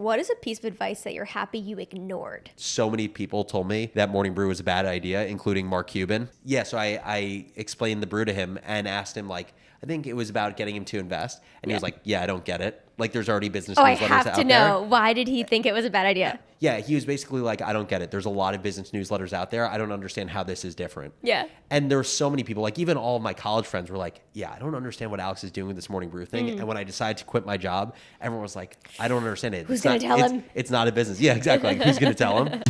what is a piece of advice that you're happy you ignored? So many people told me that morning brew was a bad idea, including Mark Cuban. Yeah, so I explained the brew to him and asked him, like, I think it was about getting him to invest. And he was like, yeah, I don't get it. Like, there's already business newsletters out there. I have to know. Why did he think it was a bad idea? Yeah, he was basically like, I don't get it. There's a lot of business newsletters out there. I don't understand how this is different. Yeah. And there were so many people, like even all of my college friends were like, yeah, I don't understand what Alex is doing with this morning brew thing. And when I decided to quit my job, everyone was like, I don't understand it. Who's going to tell him? It's not a business. Yeah, exactly. Like, who's going to tell him?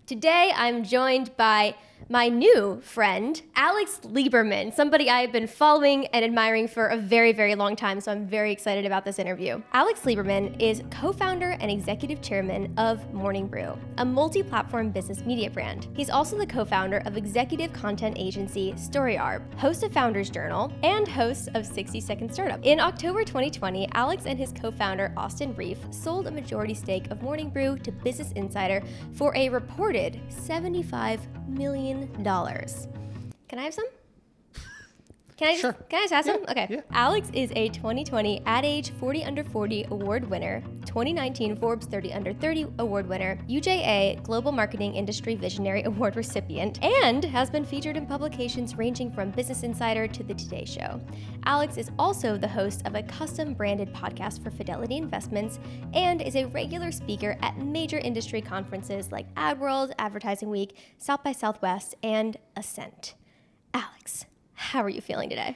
Today, I'm joined by my new friend, Alex Lieberman, somebody I've been following and admiring for a very, very long time, so I'm very excited about this interview. Alex Lieberman is co-founder and executive chairman of Morning Brew, a multi-platform business media brand. He's also the co-founder of executive content agency StoryArb, host of Founders Journal, and host of 60 Second Startup. In October 2020, Alex and his co-founder, Austin Reef, sold a majority stake of Morning Brew to Business Insider for a reported $75 million. Can I have some? Can I just have some? Okay. Yeah. Alex is a 2020 Ad Age 40 Under 40 award winner, 2019 Forbes 30 Under 30 award winner, UJA Global Marketing Industry Visionary Award recipient, and has been featured in publications ranging from Business Insider to The Today Show. Alex is also the host of a custom branded podcast for Fidelity Investments and is a regular speaker at major industry conferences like AdWorld, Advertising Week, South by Southwest, and Ascent. Alex, how are you feeling today?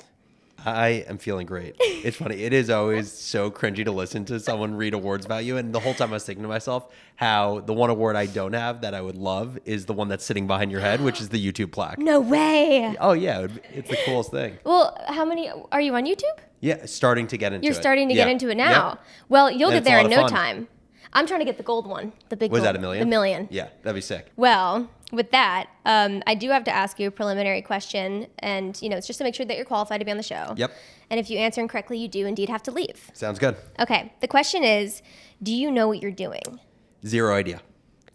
I am feeling great. It's funny. It is always so cringy to listen to someone read awards about you. And the whole time I was thinking to myself how the one award I don't have that I would love is the one that's sitting behind your head, which is the YouTube plaque. No way. Oh, yeah. It's the coolest thing. Well, how many are you on YouTube? Yeah, starting to get into it. You're starting to get into it now. Yeah. Well, you'll And get it's a there lot in of no fun. time. I'm trying to get the gold one, the big Was gold. that $1 million? The million. Yeah, that'd be sick. Well, with that, I do have to ask you a preliminary question, and it's just to make sure that you're qualified to be on the show. Yep. And if you answer incorrectly, you do indeed have to leave. Sounds good. Okay. The question is, do you know what you're doing? Zero idea.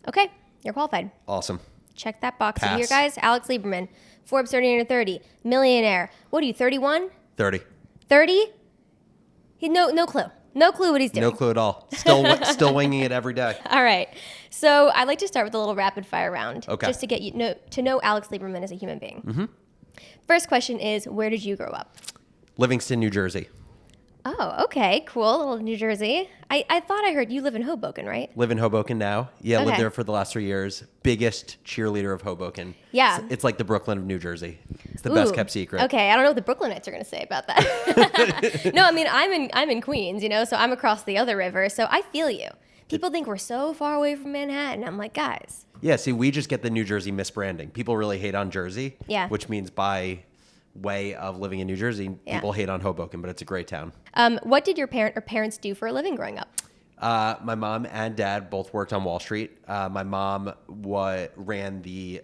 Okay, you're qualified. Awesome. Check that box in Pass. here, guys. Alex Lieberman, Forbes 30 Under 30, millionaire. What are you, 31? 30. 30? No clue. No clue what he's doing. No clue at all. Still winging it every day. All right. So I'd like to start with a little rapid fire round. Okay. Just to get to know Alex Lieberman as a human being. Mm-hmm. First question is, where did you grow up? Livingston, New Jersey. Oh, okay. Cool. Little New Jersey. I thought I heard you live in Hoboken, right? Live in Hoboken now. Yeah, Okay. lived there for the last 3 years. Biggest cheerleader of Hoboken. Yeah. It's like the Brooklyn of New Jersey. It's the best kept secret. Okay, I don't know what the Brooklynites are going to say about that. No, I mean, I'm in Queens, so I'm across the other river, so I feel you. People think we're so far away from Manhattan. I'm like, guys. Yeah, see, we just get the New Jersey misbranding. People really hate on Jersey. Yeah. Which means by way of living in New Jersey, people hate on Hoboken, but it's a great town. What did your parents do for a living growing up? My mom and dad both worked on Wall Street. My mom ran the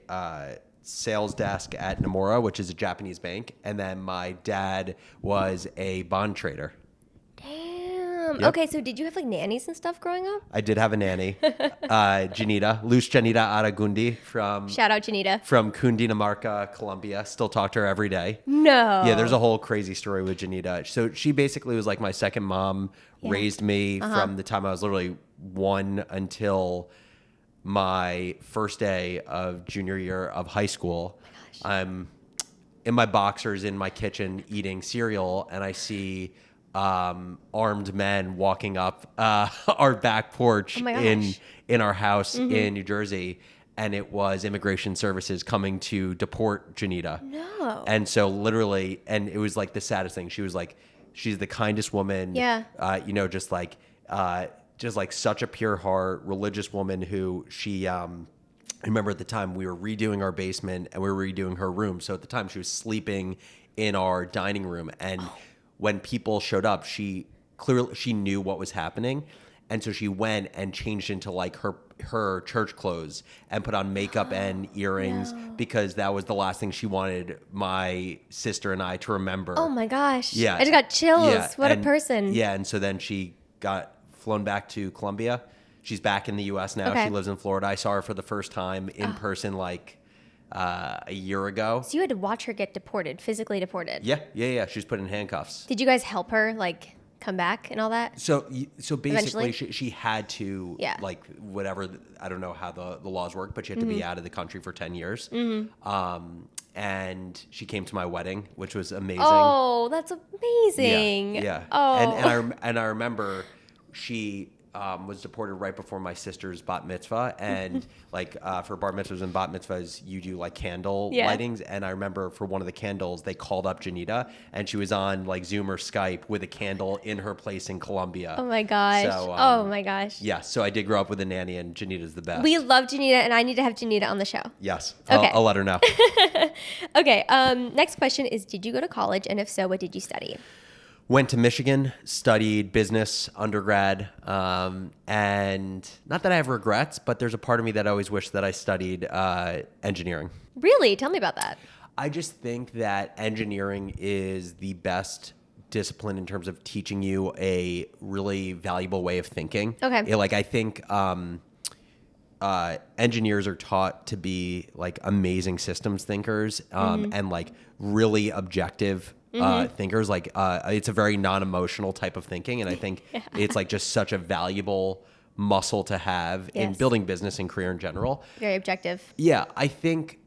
sales desk at Nomura, which is a Japanese bank. And then my dad was a bond trader. Damn. Yep. Okay, so did you have like nannies and stuff growing up? I did have a nanny, Luz Janita Aragundi Shout out Janita. from Cundinamarca, Colombia. Still talk to her every day. No. Yeah, there's a whole crazy story with Janita. So she basically was like my second mom, raised me from the time I was literally 1 until my first day of junior year of high school. I'm in my boxers in my kitchen eating cereal, and I see armed men walking up our back porch in our house in New Jersey. And it was Immigration Services coming to deport Janita. No. And so literally, and it was like the saddest thing. She was like, she's the kindest woman. Yeah. Just like such a pure heart, religious woman who she, I remember at the time we were redoing our basement and we were redoing her room. So at the time she was sleeping in our dining room. And when people showed up, she knew what was happening. And so she went and changed into like her church clothes and put on makeup and earrings because that was the last thing she wanted my sister and I to remember. Oh my gosh. Yeah. I just got chills. Yeah. What And- a person. Yeah. And so then she got flown back to Colombia. She's back in the U.S. now. Okay. She lives in Florida. I saw her for the first time in person like a year ago. So you had to watch her get deported, physically deported. Yeah. She's put in handcuffs. Did you guys help her like come back and all that? So basically, Eventually? she had to, Yeah. like, whatever, I don't know how the laws work, but she had to be out of the country for 10 years. And she came to my wedding, which was amazing. Oh, that's amazing. Yeah. Oh. And I remember she was deported right before my sister's bat mitzvah, and like for bar mitzvahs and bat mitzvahs, you do like candle lightings. And I remember for one of the candles, they called up Janita, and she was on like Zoom or Skype with a candle in her place in Colombia. Oh my gosh. So, oh my gosh. Yeah, so I did grow up with a nanny, and Janita's the best. We love Janita, and I need to have Janita on the show. Yes. Okay. I'll let her know. Okay. Next question is, did you go to college? And if so, what did you study? Went to Michigan, studied business undergrad, and not that I have regrets, but there's a part of me that I always wish that I studied engineering. Really? Tell me about that. I just think that engineering is the best discipline in terms of teaching you a really valuable way of thinking. Okay. I think engineers are taught to be like amazing systems thinkers and like really objective thinkers. Like it's a very non-emotional type of thinking, and I think it's like just such a valuable muscle to have in building business and career in general. Very objective. Yeah, I think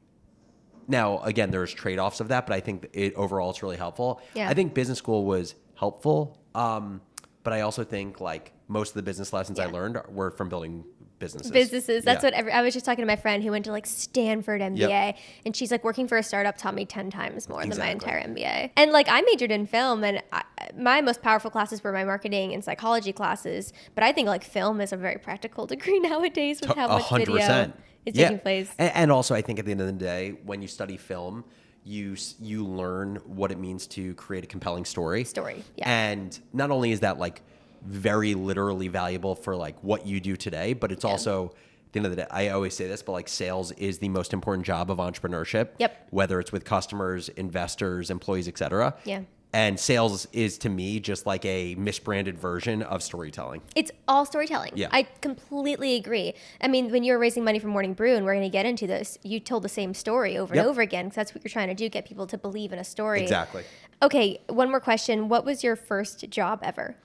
now again there's trade-offs of that, but I think overall it's really helpful. Yeah. I think business school was helpful, but I also think like most of the business lessons I learned were from building businesses. That's what I was just talking to my friend who went to like Stanford MBA, and she's like, working for a startup taught me 10 times more than my entire MBA. And like I majored in film, and my most powerful classes were my marketing and psychology classes, but I think like film is a very practical degree nowadays with how much 100%. video is taking place. And also I think at the end of the day, when you study film, you learn what it means to create a compelling story. Yeah. And not only is that like very literally valuable for like what you do today, but it's also, at the end of the day, I always say this, but like sales is the most important job of entrepreneurship. Yep. Whether it's with customers, investors, employees, etc. Yeah. And sales is to me just like a misbranded version of storytelling. It's all storytelling. Yeah. I completely agree. I mean, when you were raising money for Morning Brew, and we're going to get into this, you told the same story over and over again, because that's what you're trying to do, get people to believe in a story. Exactly. Okay, one more question. What was your first job ever?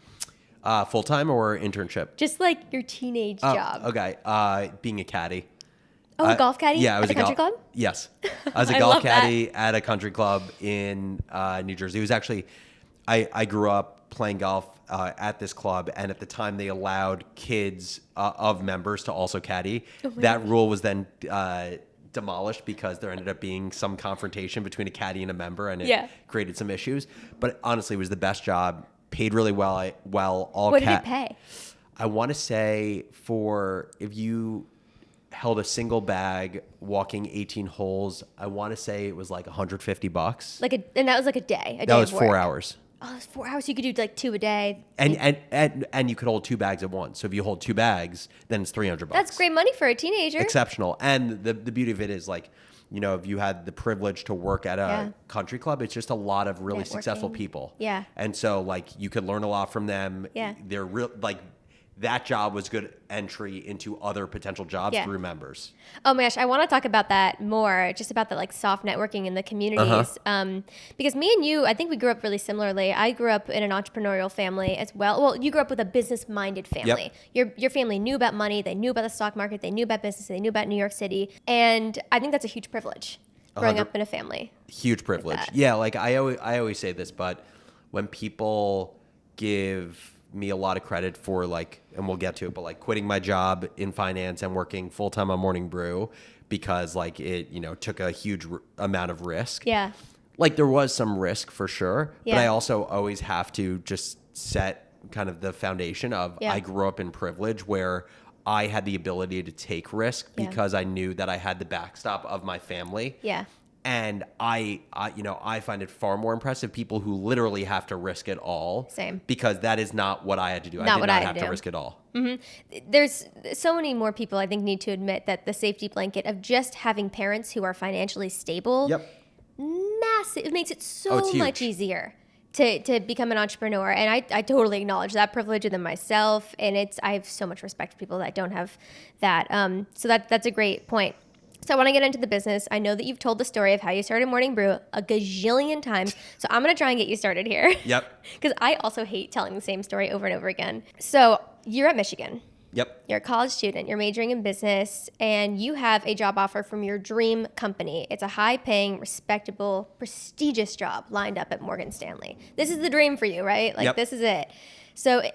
Full-time or internship? Just like your teenage job. Okay. Being a caddy. Oh, a golf caddy? Yeah, I was at a country club? Yes. I was a I golf love caddy at a country club in New Jersey. It was actually, I grew up playing golf at this club, and at the time they allowed kids of members to also caddy. That rule was then demolished because there ended up being some confrontation between a caddy and a member, and it created some issues. But honestly, it was the best job. Paid really well. What did it pay? I want to say if you held a single bag walking 18 holes, I want to say it was like $150. And that was like a day. That was 4 hours. Oh, it was 4 hours. You could do like 2 a day. And you could hold 2 bags at once. So if you hold 2 bags, then it's $300. That's great money for a teenager. Exceptional. And the beauty of it is like, you know, if you had the privilege to work at a country club, it's just a lot of really successful people. Yeah. And so like you could learn a lot from them. Yeah. They're real, like that job was good entry into other potential jobs through members. Oh my gosh, I want to talk about that more, just about the like soft networking in the communities. Because me and you, I think we grew up really similarly. I grew up in an entrepreneurial family as well. Well, you grew up with a business-minded family. Your family knew about money, they knew about the stock market, they knew about business, they knew about New York City. And I think that's a huge privilege, growing up in a family. Huge privilege. Yeah, like I always say this, but when people give me a lot of credit for like, and we'll get to it, but like quitting my job in finance and working full-time on Morning Brew because like it, you know, took a huge amount of risk. Yeah. Like there was some risk for sure, Yeah. but I also always have to just set kind of the foundation of I grew up in privilege where I had the ability to take risk because I knew that I had the backstop of my family. Yeah. And I find it far more impressive people who literally have to risk it all. Same. Because that is not what I had to do. I did not have to risk it all. There's so many more people I think need to admit that the safety blanket of just having parents who are financially stable, massive, it makes it so much easier to become an entrepreneur. And I totally acknowledge that privilege within myself. And I have so much respect for people that don't have that. So that's a great point. So I want to get into the business. I know that you've told the story of how you started Morning Brew a gajillion times. So I'm going to try and get you started here. Yep. Because I also hate telling the same story over and over again. So you're at Michigan. Yep. You're a college student. You're majoring in business. And you have a job offer from your dream company. It's a high-paying, respectable, prestigious job lined up at Morgan Stanley. This is the dream for you, right? Like, Yep. This is it. So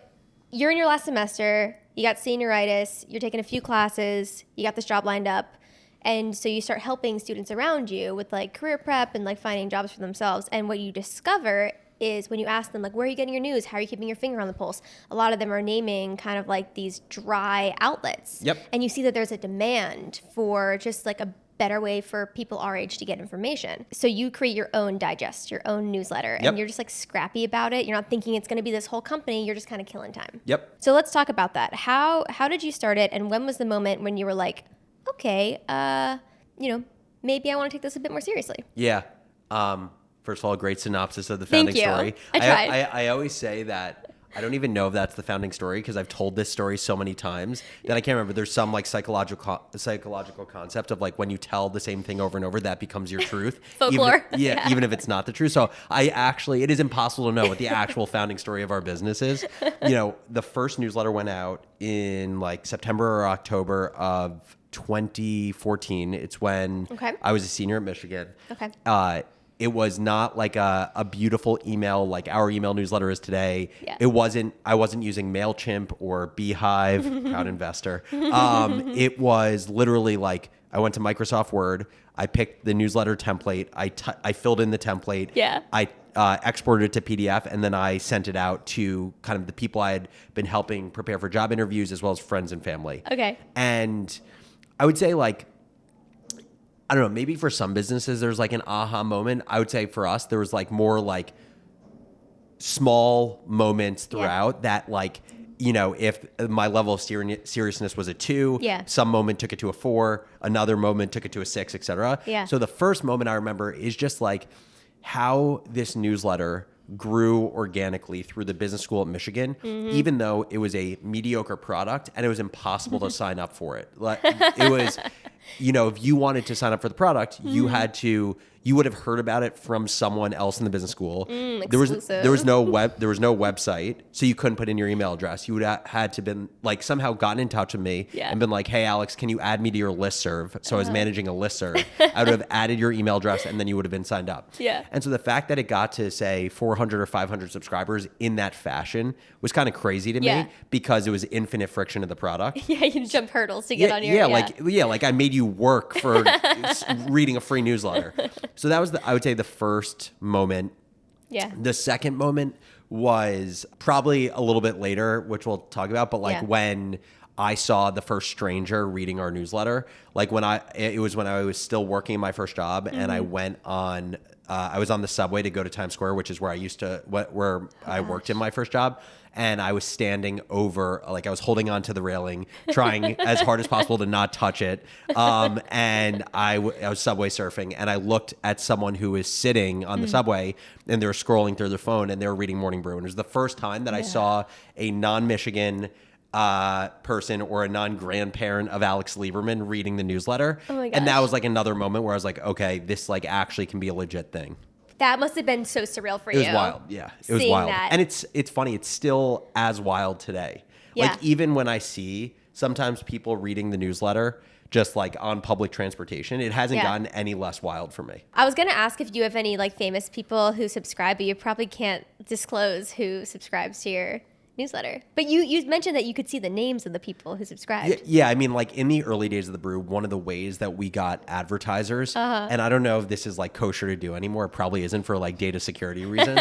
you're in your last semester. You got senioritis. You're taking a few classes. You got this job lined up. And so you start helping students around you with like career prep and like finding jobs for themselves. And what you discover is when you ask them, like, where are you getting your news? How are you keeping your finger on the pulse? A lot of them are naming kind of like these dry outlets. Yep. And you see that there's a demand for just like a better way for people our age to get information. So you create your own digest, your own newsletter, Yep. and you're just like scrappy about it. You're not thinking it's going to be this whole company. You're just kind of killing time. Yep. So let's talk about that. How did you start it? And when was the moment when you were like, okay, maybe I want to take this a bit more seriously? Yeah. First of all, a great synopsis of the founding Thank you. story. I tried. I always say that I don't even know if that's the founding story because I've told this story so many times that I can't remember. There's some like psychological concept of like when you tell the same thing over and over, that becomes your truth. Folklore. Even if it's not the truth. So it is impossible to know what the actual founding story of our business is. The first newsletter went out in like September or October of 2014. It's when I was a senior at Michigan. Okay. It was not like a beautiful email like our email newsletter is today. Yeah. I wasn't using MailChimp or Beehive, proud investor. It was literally like I went to Microsoft Word. I picked the newsletter template. I filled in the template. Yeah. I exported it to PDF, and then I sent it out to kind of the people I had been helping prepare for job interviews as well as friends and family. Okay. And I would say like, I don't know, maybe for some businesses there's like an aha moment. I would say for us there was like more like small moments throughout that like, if my level of seriousness was a 2, some moment took it to a 4, another moment took it to a 6, etc. Yeah. So the first moment I remember is just like how this newsletter grew organically through the business school at Michigan, even though it was a mediocre product and it was impossible to sign up for it. Like it was, if you wanted to sign up for the product, you would have heard about it from someone else in the business school. There was no website, so you couldn't put in your email address. You would had to been like somehow gotten in touch with me and been like, hey Alex, can you add me to your listserv? So I was managing a listserv. I would have added your email address and then you would have been signed up. Yeah. And so the fact that it got to say 400 or 500 subscribers in that fashion was kind of crazy to me because it was infinite friction in the product. Yeah, you jumped hurdles to get on your like I made you work for reading a free newsletter. So that was I would say the first moment. Yeah. The second moment was probably a little bit later, which we'll talk about, but when I saw the first stranger reading our newsletter, like it was when I was still working my first job and I went on I was on the subway to go to Times Square, which is where I worked in my first job. And I was standing over, like I was holding onto the railing, trying as hard as possible to not touch it. And I was subway surfing, and I looked at someone who was sitting on the subway, and they were scrolling through their phone, and they were reading Morning Brew. And it was the first time that I saw a non-Michigan person or a non-grandparent of Alex Lieberman reading the newsletter. Oh my gosh. And that was like another moment where I was like, okay, this like actually can be a legit thing. That must have been so surreal for you. It was wild. Yeah. It was seeing wild. that. And it's funny. It's still as wild today. Yeah. Like even when I see sometimes people reading the newsletter just like on public transportation, it hasn't gotten any less wild for me. I was going to ask if you have any like famous people who subscribe, but you probably can't disclose who subscribes to your newsletter. But you mentioned that you could see the names of the people who subscribed. Yeah, I mean, like in the early days of the Brew, one of the ways that we got advertisers, and I don't know if this is like kosher to do anymore, it probably isn't for like data security reasons,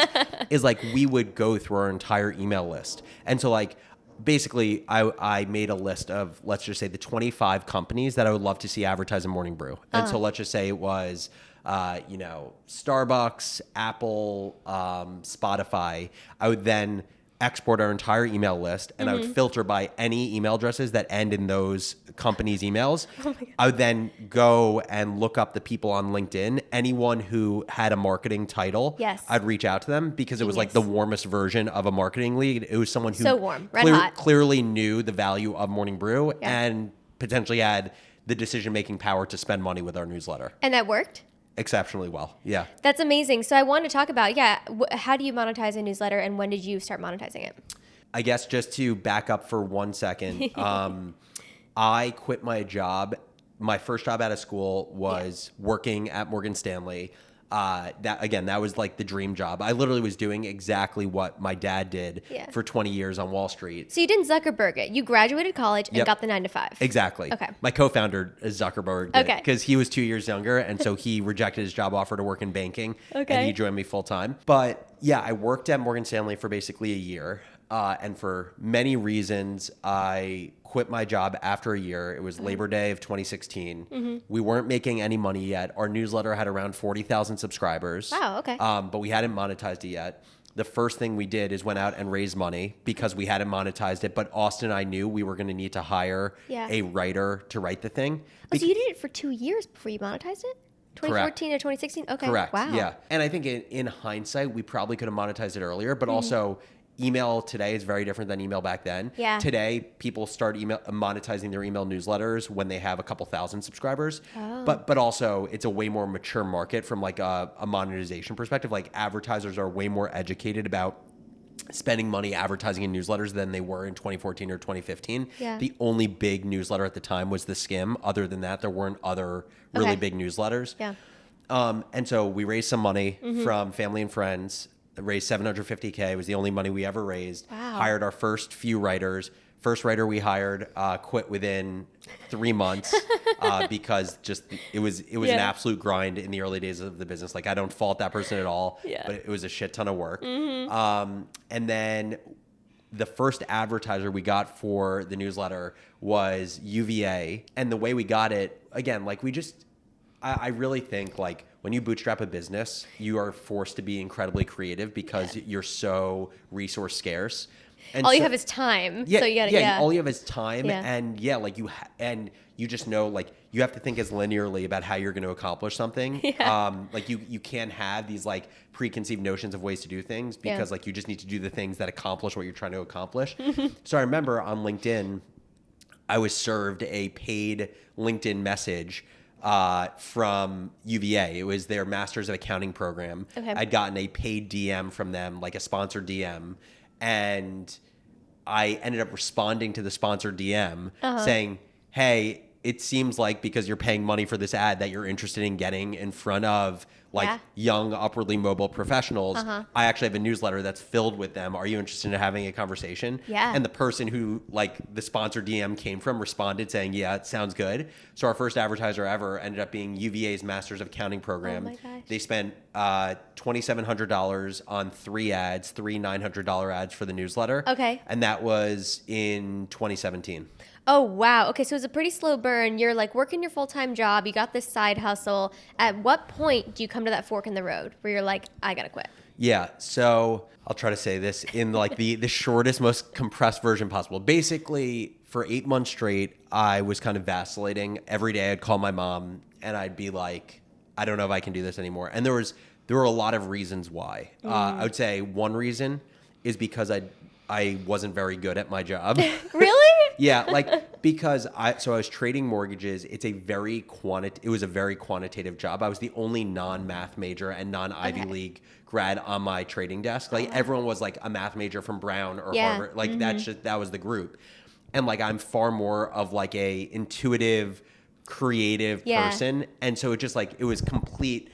is like we would go through our entire email list. And so like basically I made a list of, let's just say the 25 companies that I would love to see advertise in Morning Brew. And so let's just say it was Starbucks, Apple, Spotify. I would then export our entire email list, and I would filter by any email addresses that end in those companies' emails. I would then go and look up the people on LinkedIn. Anyone who had a marketing title, I'd reach out to them because it was like the warmest version of a marketing lead. It was someone who so warm, red hot. Clearly knew the value of Morning Brew and potentially had the decision-making power to spend money with our newsletter. And that worked? Exceptionally well. Yeah. That's amazing. So I want to talk about, how do you monetize a newsletter and when did you start monetizing it? I guess just to back up for 1 second, I quit my job. My first job out of school was working at Morgan Stanley. That was like the dream job. I literally was doing exactly what my dad did for 20 years on Wall Street. So you didn't Zuckerberg it. You graduated college and got the 9 to 5. Exactly. Okay. My co-founder is Zuckerberg because he was 2 years younger. And so he rejected his job offer to work in banking. Okay. And he joined me full time. But yeah, I worked at Morgan Stanley for basically a year. And for many reasons, I quit my job after a year. It was Labor Day of 2016. We weren't making any money yet. Our newsletter had around 40,000 subscribers. Wow, okay. But we hadn't monetized it yet. The first thing we did is went out and raised money because we hadn't monetized it. But Austin and I knew we were going to need to hire a writer to write the thing. Oh, so you did it for 2 years before you monetized it? 2014 or 2016? Okay. Correct. Wow. Yeah. And I think in hindsight, we probably could have monetized it earlier, but also email today is very different than email back then. Yeah. Today, people start monetizing their email newsletters when they have a couple thousand subscribers. Oh. But also, it's a way more mature market from like a monetization perspective. Like advertisers are way more educated about spending money advertising in newsletters than they were in 2014 or 2015. Yeah. The only big newsletter at the time was The Skim. Other than that, there weren't other really big newsletters. Yeah. And so we raised some money from family and friends. Raised $750K. It was the only money we ever raised. Wow. Hired our first few writers. First writer we hired quit within 3 months because just it was an absolute grind in the early days of the business. Like I don't fault that person at all, but it was a shit ton of work. And then the first advertiser we got for the newsletter was UVA. And the way we got it, again, like I really think like when you bootstrap a business, you are forced to be incredibly creative because you're so resource scarce. And all you have is time. Yeah, so you gotta, all you have is time, Yeah. and like you just know like you have to think as linearly about how you're going to accomplish something. Like you can't have these like preconceived notions of ways to do things because like you just need to do the things that accomplish what you're trying to accomplish. So I remember on LinkedIn, I was served a paid LinkedIn message from UVA. It was their Masters of Accounting program. Okay. I'd gotten a paid DM from them, like a sponsored DM, and I ended up responding to the sponsored DM saying, hey, it seems like because you're paying money for this ad that you're interested in getting in front of like young, upwardly mobile professionals. I actually have a newsletter that's filled with them. Are you interested in having a conversation? Yeah. And the person who like the sponsored DM came from responded saying, yeah, it sounds good. So our first advertiser ever ended up being UVA's Masters of Accounting program. Oh my gosh. They spent $2,700 on 3 ads, 3 $900 ads for the newsletter. Okay. And that was in 2017. Oh, wow. Okay, so it's a pretty slow burn. You're like working your full-time job. You got this side hustle. At what point do you come to that fork in the road where you're like, I got to quit? Yeah. So I'll try to say this in like the shortest, most compressed version possible. Basically, for 8 months straight, I was kind of vacillating. Every day I'd call my mom and I'd be like, I don't know if I can do this anymore. And there were a lot of reasons why. I would say one reason is because I wasn't very good at my job. Really? Yeah, like because I was trading mortgages. It was a very quantitative job. I was the only non-math major and non-Ivy League grad on my trading desk. Like everyone was like a math major from Brown or Harvard. Like that was the group. And like I'm far more of like a intuitive, creative person. And so it was complete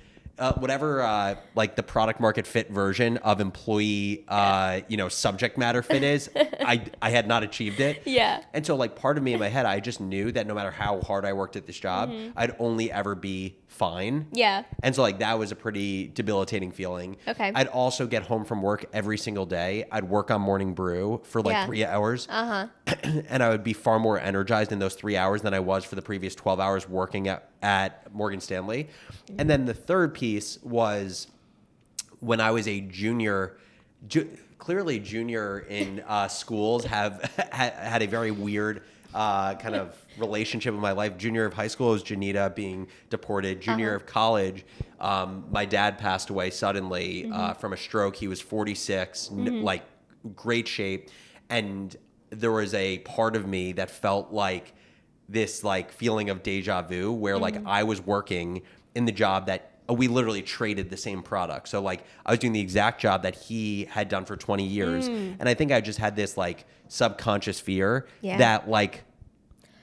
whatever like the product market fit version of employee subject matter fit is, I had not achieved it. Yeah. And so like part of me in my head, I just knew that no matter how hard I worked at this job, I'd only ever be fine. Yeah. And so like that was a pretty debilitating feeling. Okay. I'd also get home from work every single day. I'd work on morning brew for like 3 hours. And I would be far more energized in those 3 hours than I was for the previous 12 hours working at Morgan Stanley. And then the third piece was when I was a junior, clearly junior in schools have had a very weird kind of relationship in my life. Junior of high school was Janita being deported. Junior of college, my dad passed away suddenly from a stroke. He was 46, like great shape. And there was a part of me that felt like this like feeling of deja vu where like I was working in the job that we literally traded the same product. So like I was doing the exact job that he had done for 20 years. And I think I just had this like subconscious fear that like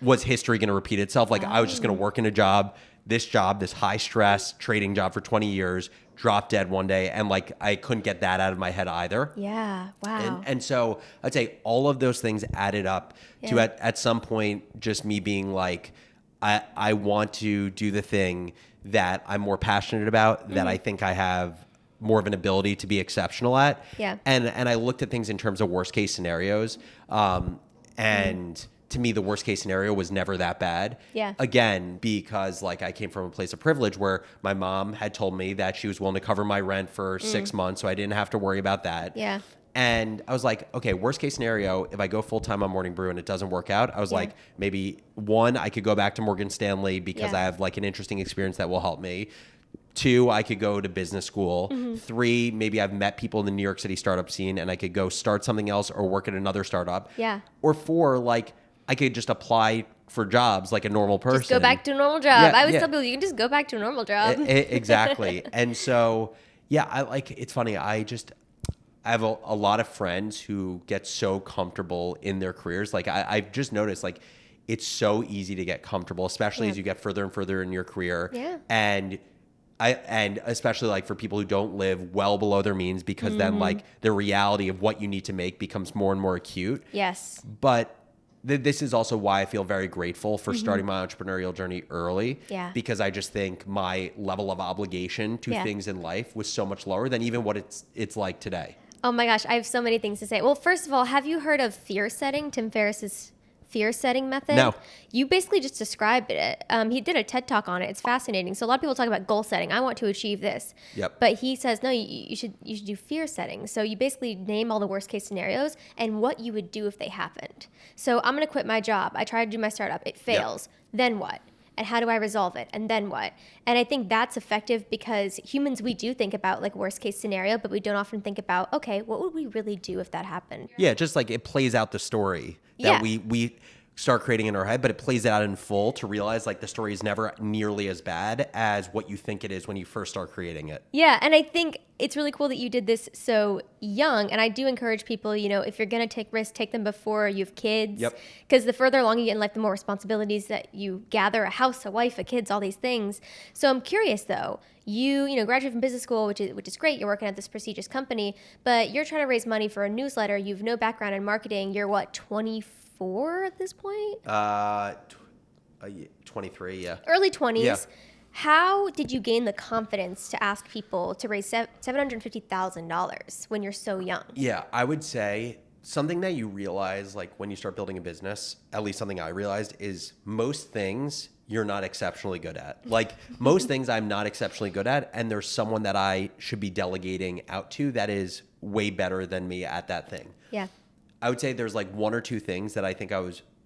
was history going to repeat itself? Like I was just going to work in a job, this high stress trading job for 20 years, drop dead one day. And like, I couldn't get that out of my head either. Yeah. Wow. And so I'd say all of those things added up to at some point, just me being like, I want to do the thing that I'm more passionate about, that I think I have more of an ability to be exceptional at. Yeah. And I looked at things in terms of worst case scenarios. And to me, the worst case scenario was never that bad. Yeah. Again, because like I came from a place of privilege where my mom had told me that she was willing to cover my rent for 6 months, so I didn't have to worry about that. Yeah. And I was like, okay, worst case scenario, if I go full time on Morning Brew and it doesn't work out, I was like, maybe one, I could go back to Morgan Stanley because I have like an interesting experience that will help me. 2, I could go to business school. 3, maybe I've met people in the New York City startup scene and I could go start something else or work at another startup. Yeah. Or 4, like I could just apply for jobs like a normal person. Just go back to a normal job. Yeah, I always tell people you can just go back to a normal job. Exactly. And so, I like, it's funny. I have a lot of friends who get so comfortable in their careers. Like I've just noticed like it's so easy to get comfortable, especially as you get further and further in your career. Yeah. And especially like for people who don't live well below their means, because then like the reality of what you need to make becomes more and more acute. Yes. But this is also why I feel very grateful for starting my entrepreneurial journey early. Yeah. Because I just think my level of obligation to things in life was so much lower than even what it's like today. Oh my gosh, I have so many things to say. Well, first of all, have you heard of fear setting? Tim Ferriss's fear setting method? No. You basically just described it. He did a TED talk on it. It's fascinating. So a lot of people talk about goal setting. I want to achieve this. Yep. But he says, no, you should do fear setting. So you basically name all the worst case scenarios and what you would do if they happened. So I'm going to quit my job. I try to do my startup. It fails. Then what? And how do I resolve it? And then what? And I think that's effective because humans, we do think about like worst case scenario, but we don't often think about, okay, what would we really do if that happened? Yeah, just like it plays out the story that we start creating in our head, but it plays it out in full to realize like the story is never nearly as bad as what you think it is when you first start creating it. Yeah, and I think it's really cool that you did this so young. And I do encourage people, if you're going to take risks, take them before you have kids. Yep. Because the further along you get in life, the more responsibilities that you gather, a house, a wife, a kids, all these things. So I'm curious though, you graduated from business school, which is great. You're working at this prestigious company, but you're trying to raise money for a newsletter. You have no background in marketing. You're what, 24 at this point? 23, yeah. Early 20s. Yeah. How did you gain the confidence to ask people to raise $750,000 when you're so young? Yeah, I would say something that you realize like when you start building a business, at least something I realized, is most things you're not exceptionally good at. Like most things I'm not exceptionally good at, and there's someone that I should be delegating out to that is way better than me at that thing. Yeah. I would say there's like 1 or 2 things that I think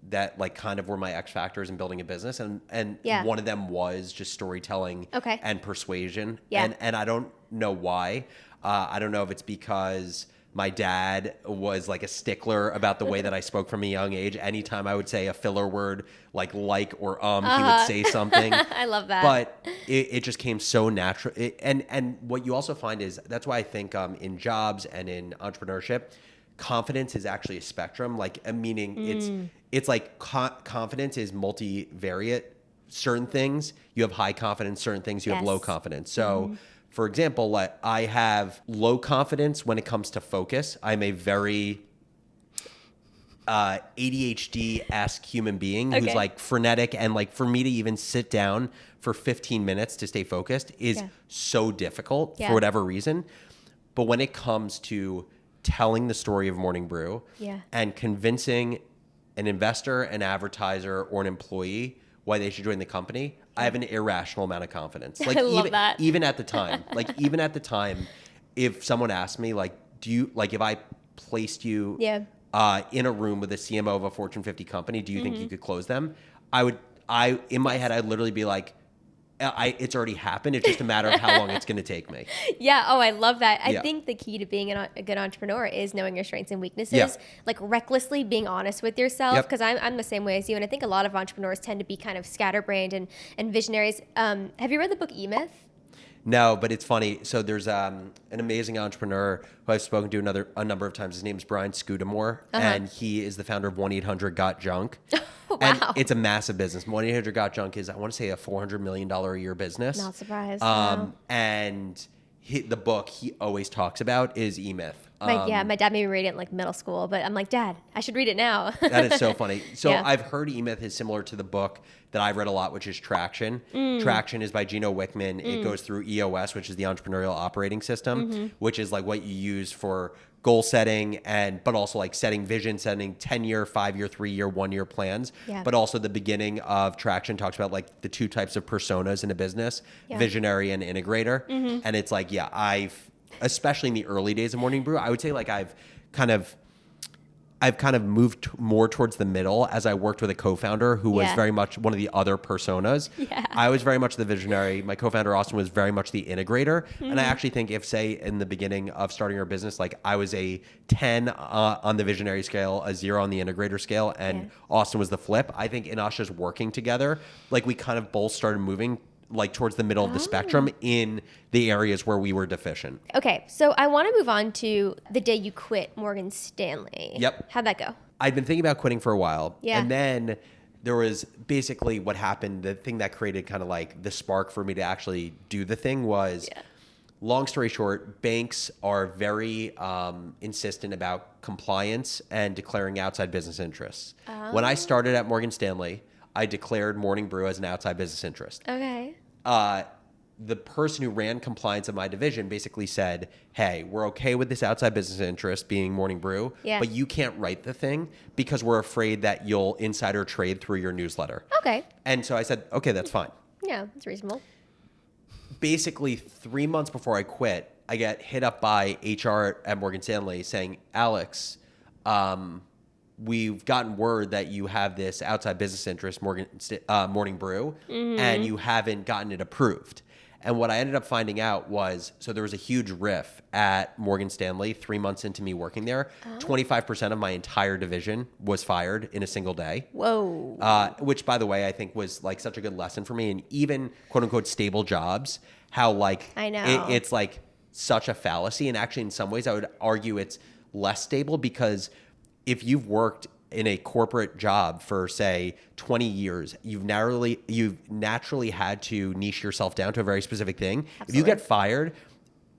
that like kind of were my X factors in building a business. And one of them was just storytelling and persuasion. Yeah. And I don't know why. I don't know if it's because my dad was like a stickler about the way that I spoke from a young age. Anytime I would say a filler word like or he would say something. I love that. But it just came so natural. And what you also find is that's why I think in jobs and in entrepreneurship, confidence is actually a spectrum. Like, meaning it's like confidence is multivariate. Certain things you have high confidence, certain things you have low confidence. So for example, like I have low confidence when it comes to focus. I'm a very ADHD-esque human being who's like frenetic, and like for me to even sit down for 15 minutes to stay focused is so difficult for whatever reason. But when it comes to telling the story of Morning Brew and convincing an investor, an advertiser, or an employee why they should join the company, I have an irrational amount of confidence. Like I love that. Even at the time, if someone asked me, like, if I placed you in a room with a CMO of a Fortune 50 company, do you think you could close them? In my head, I'd literally be like, it's already happened. It's just a matter of how long it's going to take me. Yeah. Oh, I love that. I think the key to being a good entrepreneur is knowing your strengths and weaknesses, like recklessly being honest with yourself. Because I'm the same way as you. And I think a lot of entrepreneurs tend to be kind of scatterbrained and visionaries. Have you read the book E-Myth? No, but it's funny. So there's an amazing entrepreneur who I've spoken to a number of times. His name's Brian Scudamore, and he is the founder of 1-800-GOT-JUNK. Wow. And it's a massive business. 1-800-GOT-JUNK is, I want to say, a $400 million a year business. Not surprised. And the book he always talks about is E-Myth. My dad made me read it in like middle school, but I'm like, Dad, I should read it now. That is so funny. So I've heard E-Myth is similar to the book that I've read a lot, which is Traction. Traction is by Gino Wickman. It goes through EOS, which is the entrepreneurial operating system, which is like what you use for goal setting but also like setting vision, setting 10-year, 5-year, 3-year, 1-year plans. Yeah. But also the beginning of Traction talks about like the two types of personas in a business, visionary and integrator. And it's like, especially in the early days of Morning Brew, I would say like I've kind of moved more towards the middle as I worked with a co-founder who was very much one of the other personas. Yeah. I was very much the visionary. My co-founder, Austin, was very much the integrator. And I actually think if, say, in the beginning of starting our business, like I was a 10 on the visionary scale, a 0 on the integrator scale, and Austin was the flip, I think in us just working together, like we kind of both started moving like towards the middle of the spectrum in the areas where we were deficient. Okay, so I want to move on to the day you quit Morgan Stanley. Yep. How'd that go? I'd been thinking about quitting for a while. Yeah. And then there was basically what happened, the thing that created kind of like the spark for me to actually do the thing was, long story short, banks are very insistent about compliance and declaring outside business interests. When I started at Morgan Stanley, I declared Morning Brew as an outside business interest. Okay. The person who ran compliance of my division basically said, hey, we're okay with this outside business interest being Morning Brew, but you can't write the thing because we're afraid that you'll insider trade through your newsletter. Okay. And so I said, okay, that's fine. Yeah, that's reasonable. Basically, 3 months before I quit, I get hit up by HR at Morgan Stanley saying, Alex, we've gotten word that you have this outside business interest, Morning Brew, and you haven't gotten it approved. And what I ended up finding out was, so there was a huge riff at Morgan Stanley 3 months into me working there. 25% of my entire division was fired in a single day. Whoa. Which, by the way, I think was like such a good lesson for me. And even quote unquote stable jobs, how like I know. It's like such a fallacy. And actually, in some ways, I would argue it's less stable because if you've worked in a corporate job for, say, 20 years, you've naturally had to niche yourself down to a very specific thing. Absolutely. If you get fired,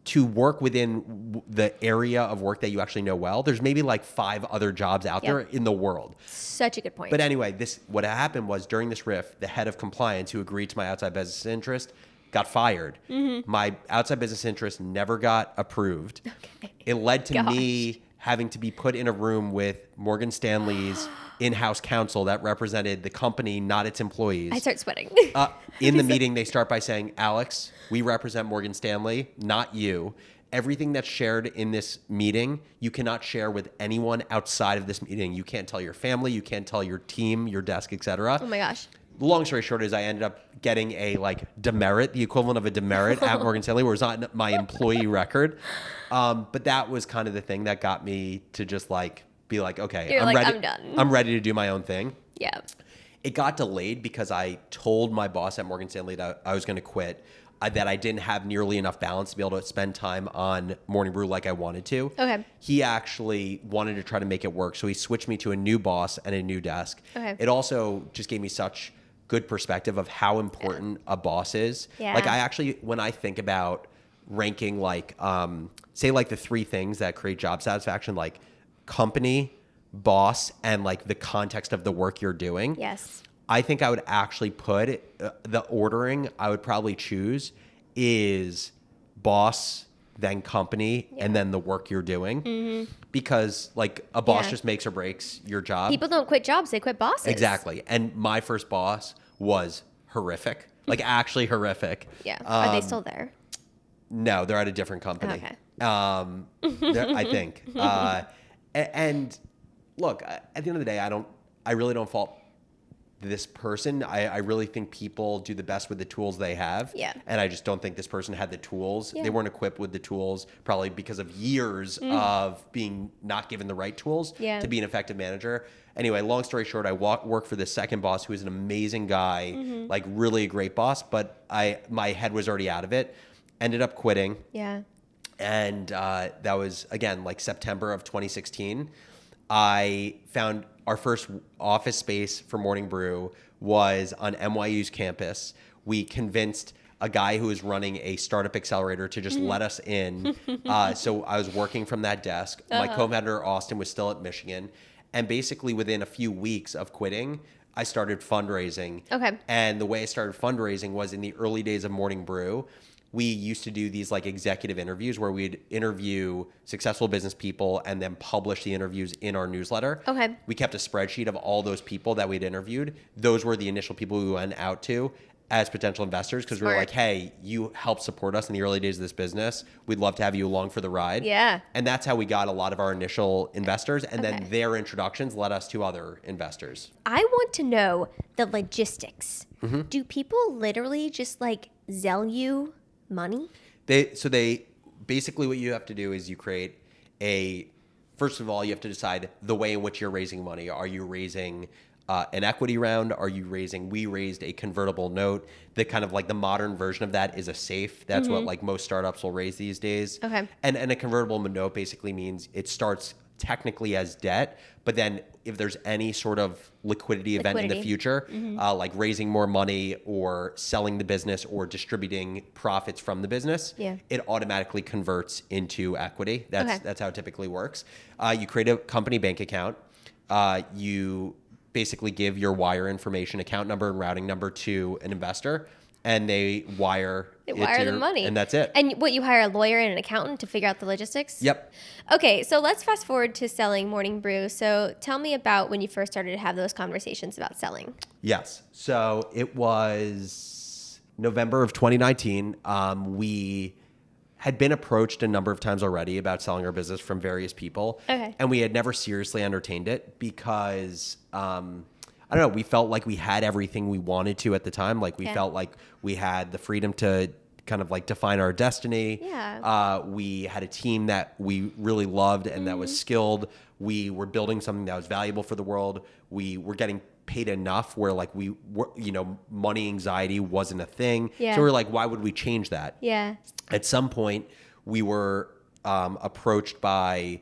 to work within the area of work that you actually know well, there's maybe like 5 other jobs out there in the world. Such a good point. But anyway, what happened was during this riff, the head of compliance who agreed to my outside business interest got fired. My outside business interest never got approved. Okay. It led to me having to be put in a room with Morgan Stanley's in-house counsel that represented the company, not its employees. I start sweating. In the meeting, they start by saying, Alex, we represent Morgan Stanley, not you. Everything that's shared in this meeting, you cannot share with anyone outside of this meeting. You can't tell your family, you can't tell your team, your desk, etc. Oh my gosh. The long story short is I ended up getting a like demerit, the equivalent of a demerit at Morgan Stanley, where it's not my employee record. But that was kind of the thing that got me to just like be like, okay, I'm done. I'm ready to do my own thing. Yeah. It got delayed because I told my boss at Morgan Stanley that I was going to quit, that I didn't have nearly enough balance to be able to spend time on Morning Brew like I wanted to. Okay. He actually wanted to try to make it work, so he switched me to a new boss and a new desk. Okay. It also just gave me such good perspective of how important a boss is. Yeah. Like I actually, when I think about ranking like, say like the 3 things that create job satisfaction, like company, boss, and like the context of the work you're doing. Yes. I think I would actually put the ordering I would probably choose is boss, then company, and then the work you're doing. Because like a boss just makes or breaks your job. People don't quit jobs, they quit bosses. Exactly. And my first boss was horrific, like actually horrific. Yeah. Are they still there? No, they're at a different company. Okay. I think. And look, at the end of the day, I really don't fault this person, I really think people do the best with the tools they have. Yeah. And I just don't think this person had the tools. Yeah. They weren't equipped with the tools, probably because of years of being not given the right tools to be an effective manager. Anyway, long story short, I worked for this second boss who is an amazing guy, like really a great boss, but my head was already out of it. Ended up quitting. Yeah. And that was, again, like September of 2016. I found our first office space for Morning Brew was on NYU's campus. We convinced a guy who was running a startup accelerator to just let us in. So I was working from that desk. My co-founder, Austin, was still at Michigan. And basically within a few weeks of quitting, I started fundraising. Okay. And the way I started fundraising was in the early days of Morning Brew. We used to do these like executive interviews where we'd interview successful business people and then publish the interviews in our newsletter. Okay. We kept a spreadsheet of all those people that we'd interviewed. Those were the initial people we went out to as potential investors because we were like, hey, you helped support us in the early days of this business. We'd love to have you along for the ride. Yeah. And that's how we got a lot of our initial investors. And then their introductions led us to other investors. I want to know the logistics. Do people literally just like Zelle you money? They basically what you have to do is you create first of all, you have to decide the way in which you're raising money. Are you raising an equity round? We raised a convertible note. The kind of like the modern version of that is a SAFE. That's what like most startups will raise these days. Okay. And a convertible note basically means it starts technically as debt, but then if there's any sort of liquidity event in the future, like raising more money or selling the business or distributing profits from the business, it automatically converts into equity. That's how it typically works. You create a company bank account. You basically give your wire information, account number and routing number to an investor, and they wire the money. And that's it. And what, you hire a lawyer and an accountant to figure out the logistics? Yep. Okay, so let's fast forward to selling Morning Brew. So tell me about when you first started to have those conversations about selling. Yes. So it was November of 2019. We had been approached a number of times already about selling our business from various people. Okay. And we had never seriously entertained it because, I don't know, we felt like we had everything we wanted to at the time. Like we felt like we had the freedom to kind of like define our destiny. Yeah. We had a team that we really loved and that was skilled. We were building something that was valuable for the world. We were getting paid enough where like we were, money anxiety wasn't a thing. Yeah. So we were like, why would we change that? Yeah. At some point, we were approached by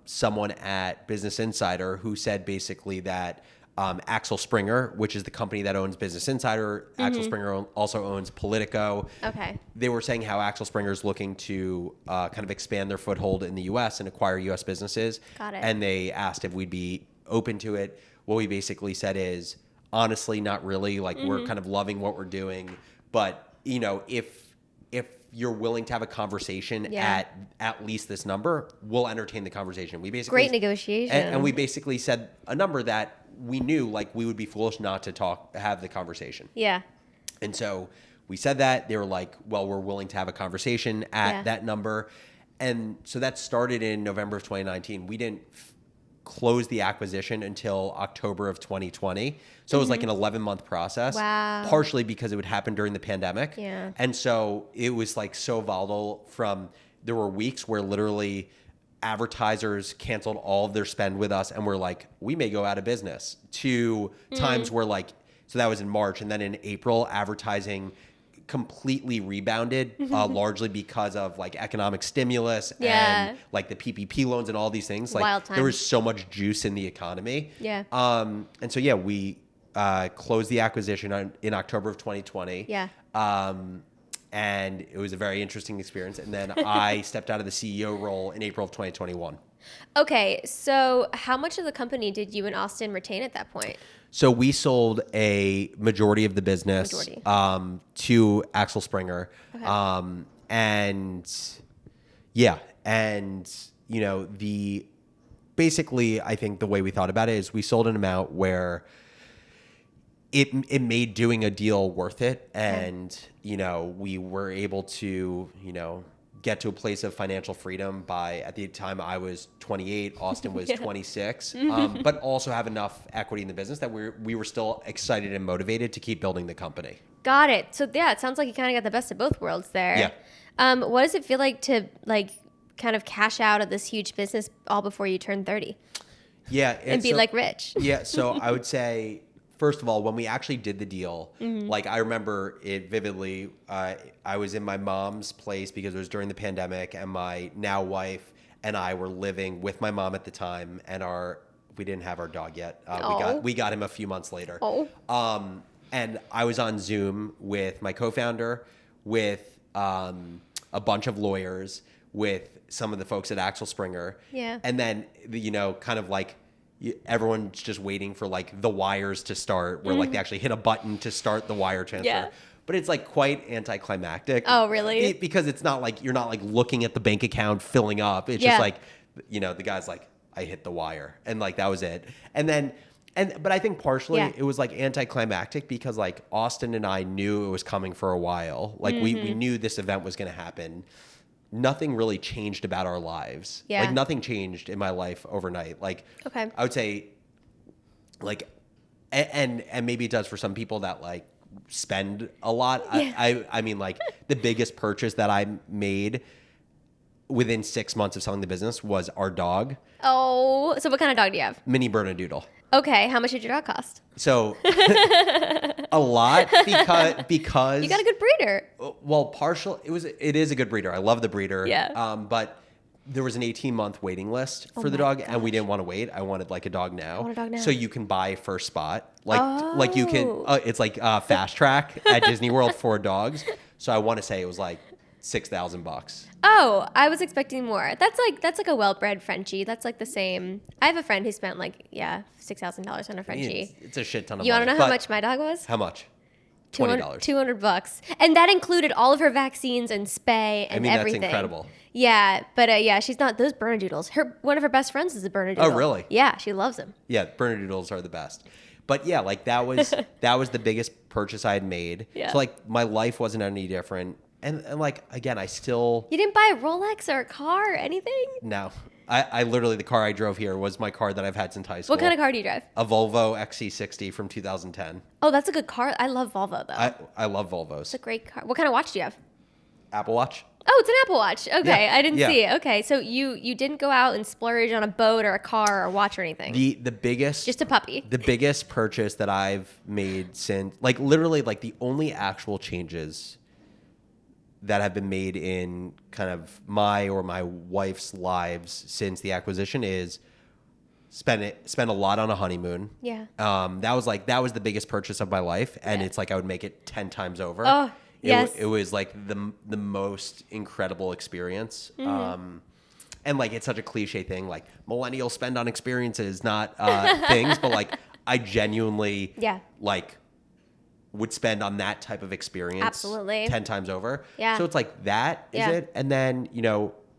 someone at Business Insider who said basically that Axel Springer, which is the company that owns Business Insider, Axel Springer also owns Politico. Okay. They were saying how Axel Springer is looking to kind of expand their foothold in the U.S. and acquire U.S. businesses. Got it. And they asked if we'd be open to it. What we basically said is, honestly, not really. Like, we're kind of loving what we're doing. But, if you're willing to have a conversation at least this number, we'll entertain the conversation. We basically Great negotiation. And we basically said a number that we knew like we would be foolish not to have the conversation. Yeah. And so we said that. They were like, well, we're willing to have a conversation at that number. And so that started in November of 2019. We didn't close the acquisition until October of 2020. So it was like an 11-month process. Wow. Partially because it would happen during the pandemic. Yeah. And so it was like so volatile there were weeks where literally advertisers canceled all of their spend with us and were like, we may go out of business, to times where like, so that was in March. And then in April, advertising completely rebounded, largely because of like economic stimulus and like the PPP loans and all these things. Like Wild time. there was so much juice in the economy. Yeah. And so, we closed the acquisition in October of 2020. Yeah. And it was a very interesting experience. And then I stepped out of the CEO role in April of 2021. Okay, so how much of the company did you and Austin retain at that point? So we sold a majority of the business to Axel Springer. Okay. Basically, I think the way we thought about it is we sold an amount where it made doing a deal worth it. And, we were able to, get to a place of financial freedom by, at the time I was 28, Austin was 26, but also have enough equity in the business that we were still excited and motivated to keep building the company. Got it. So yeah, it sounds like you kind of got the best of both worlds there. Yeah. What does it feel like to like kind of cash out of this huge business all before you turn 30? Yeah. And be like rich. Yeah. So I would say, first of all, when we actually did the deal, like I remember it vividly. I was in my mom's place because it was during the pandemic, and my now wife and I were living with my mom at the time, and we didn't have our dog yet. We got him a few months later. And I was on Zoom with my co-founder, with a bunch of lawyers, with some of the folks at Axel Springer. Yeah. And then, kind of like everyone's just waiting for like the wires to start, where like they actually hit a button to start the wire transfer. Yeah. But it's like quite anticlimactic. Oh, really? Because it's not like, you're not like looking at the bank account filling up. It's just like, the guy's like, I hit the wire, and like that was it. But I think partially it was like anticlimactic because like Austin and I knew it was coming for a while. Like we knew this event was going to happen. Nothing really changed about our lives. Yeah. Like nothing changed in my life overnight. Like I would say like, and maybe it does for some people that like spend a lot. Yeah. I mean like the biggest purchase that I made within 6 months of selling the business was our dog. Oh, so what kind of dog do you have? Mini Bernedoodle. Okay, how much did your dog cost? So a lot because you got a good breeder. Well, it is a good breeder. I love the breeder. Yeah. But there was an 18-month waiting list for the dog, and we didn't want to wait. I wanted like a dog now. I want a dog now. So you can buy first spot, like you can. It's like fast track at Disney World for dogs. So I want to say it was like $6,000. Oh, I was expecting more. That's like a well-bred Frenchie. That's like the same. I have a friend who spent like $6,000 on a Frenchie. It's a shit ton of money. You want to know how much my dog was? How much? $20. $200, and that included all of her vaccines and spay and everything. That's incredible. Yeah, but she's not those Bernedoodles. One of her best friends is a Bernedoodle. Oh, really? Yeah, she loves them. Yeah, Bernedoodles are the best. But yeah, like that was the biggest purchase I had made. Yeah. So like my life wasn't any different. And like, again, I still... You didn't buy a Rolex or a car or anything? No. I literally, the car I drove here was my car that I've had since high school. What kind of car do you drive? A Volvo XC60 from 2010. Oh, that's a good car. I love Volvo, though. I love Volvos. It's a great car. What kind of watch do you have? Apple Watch. Oh, it's an Apple Watch. Okay, Yeah. I didn't see it. Okay, so you didn't go out and splurge on a boat or a car or a watch or anything? The biggest... Just a puppy. The biggest purchase that I've made since... Like, literally, like, the only actual changes that have been made in kind of my or my wife's lives since the acquisition is spend a lot on a honeymoon. Yeah. That was the biggest purchase of my life, and it's like I would make it 10 times over. Oh, yes. It was like the most incredible experience. And like it's such a cliche thing, like millennials spend on experiences, not things, but like I genuinely like would spend on that type of experience absolutely 10 times over. Yeah. So it's like that is it. And then,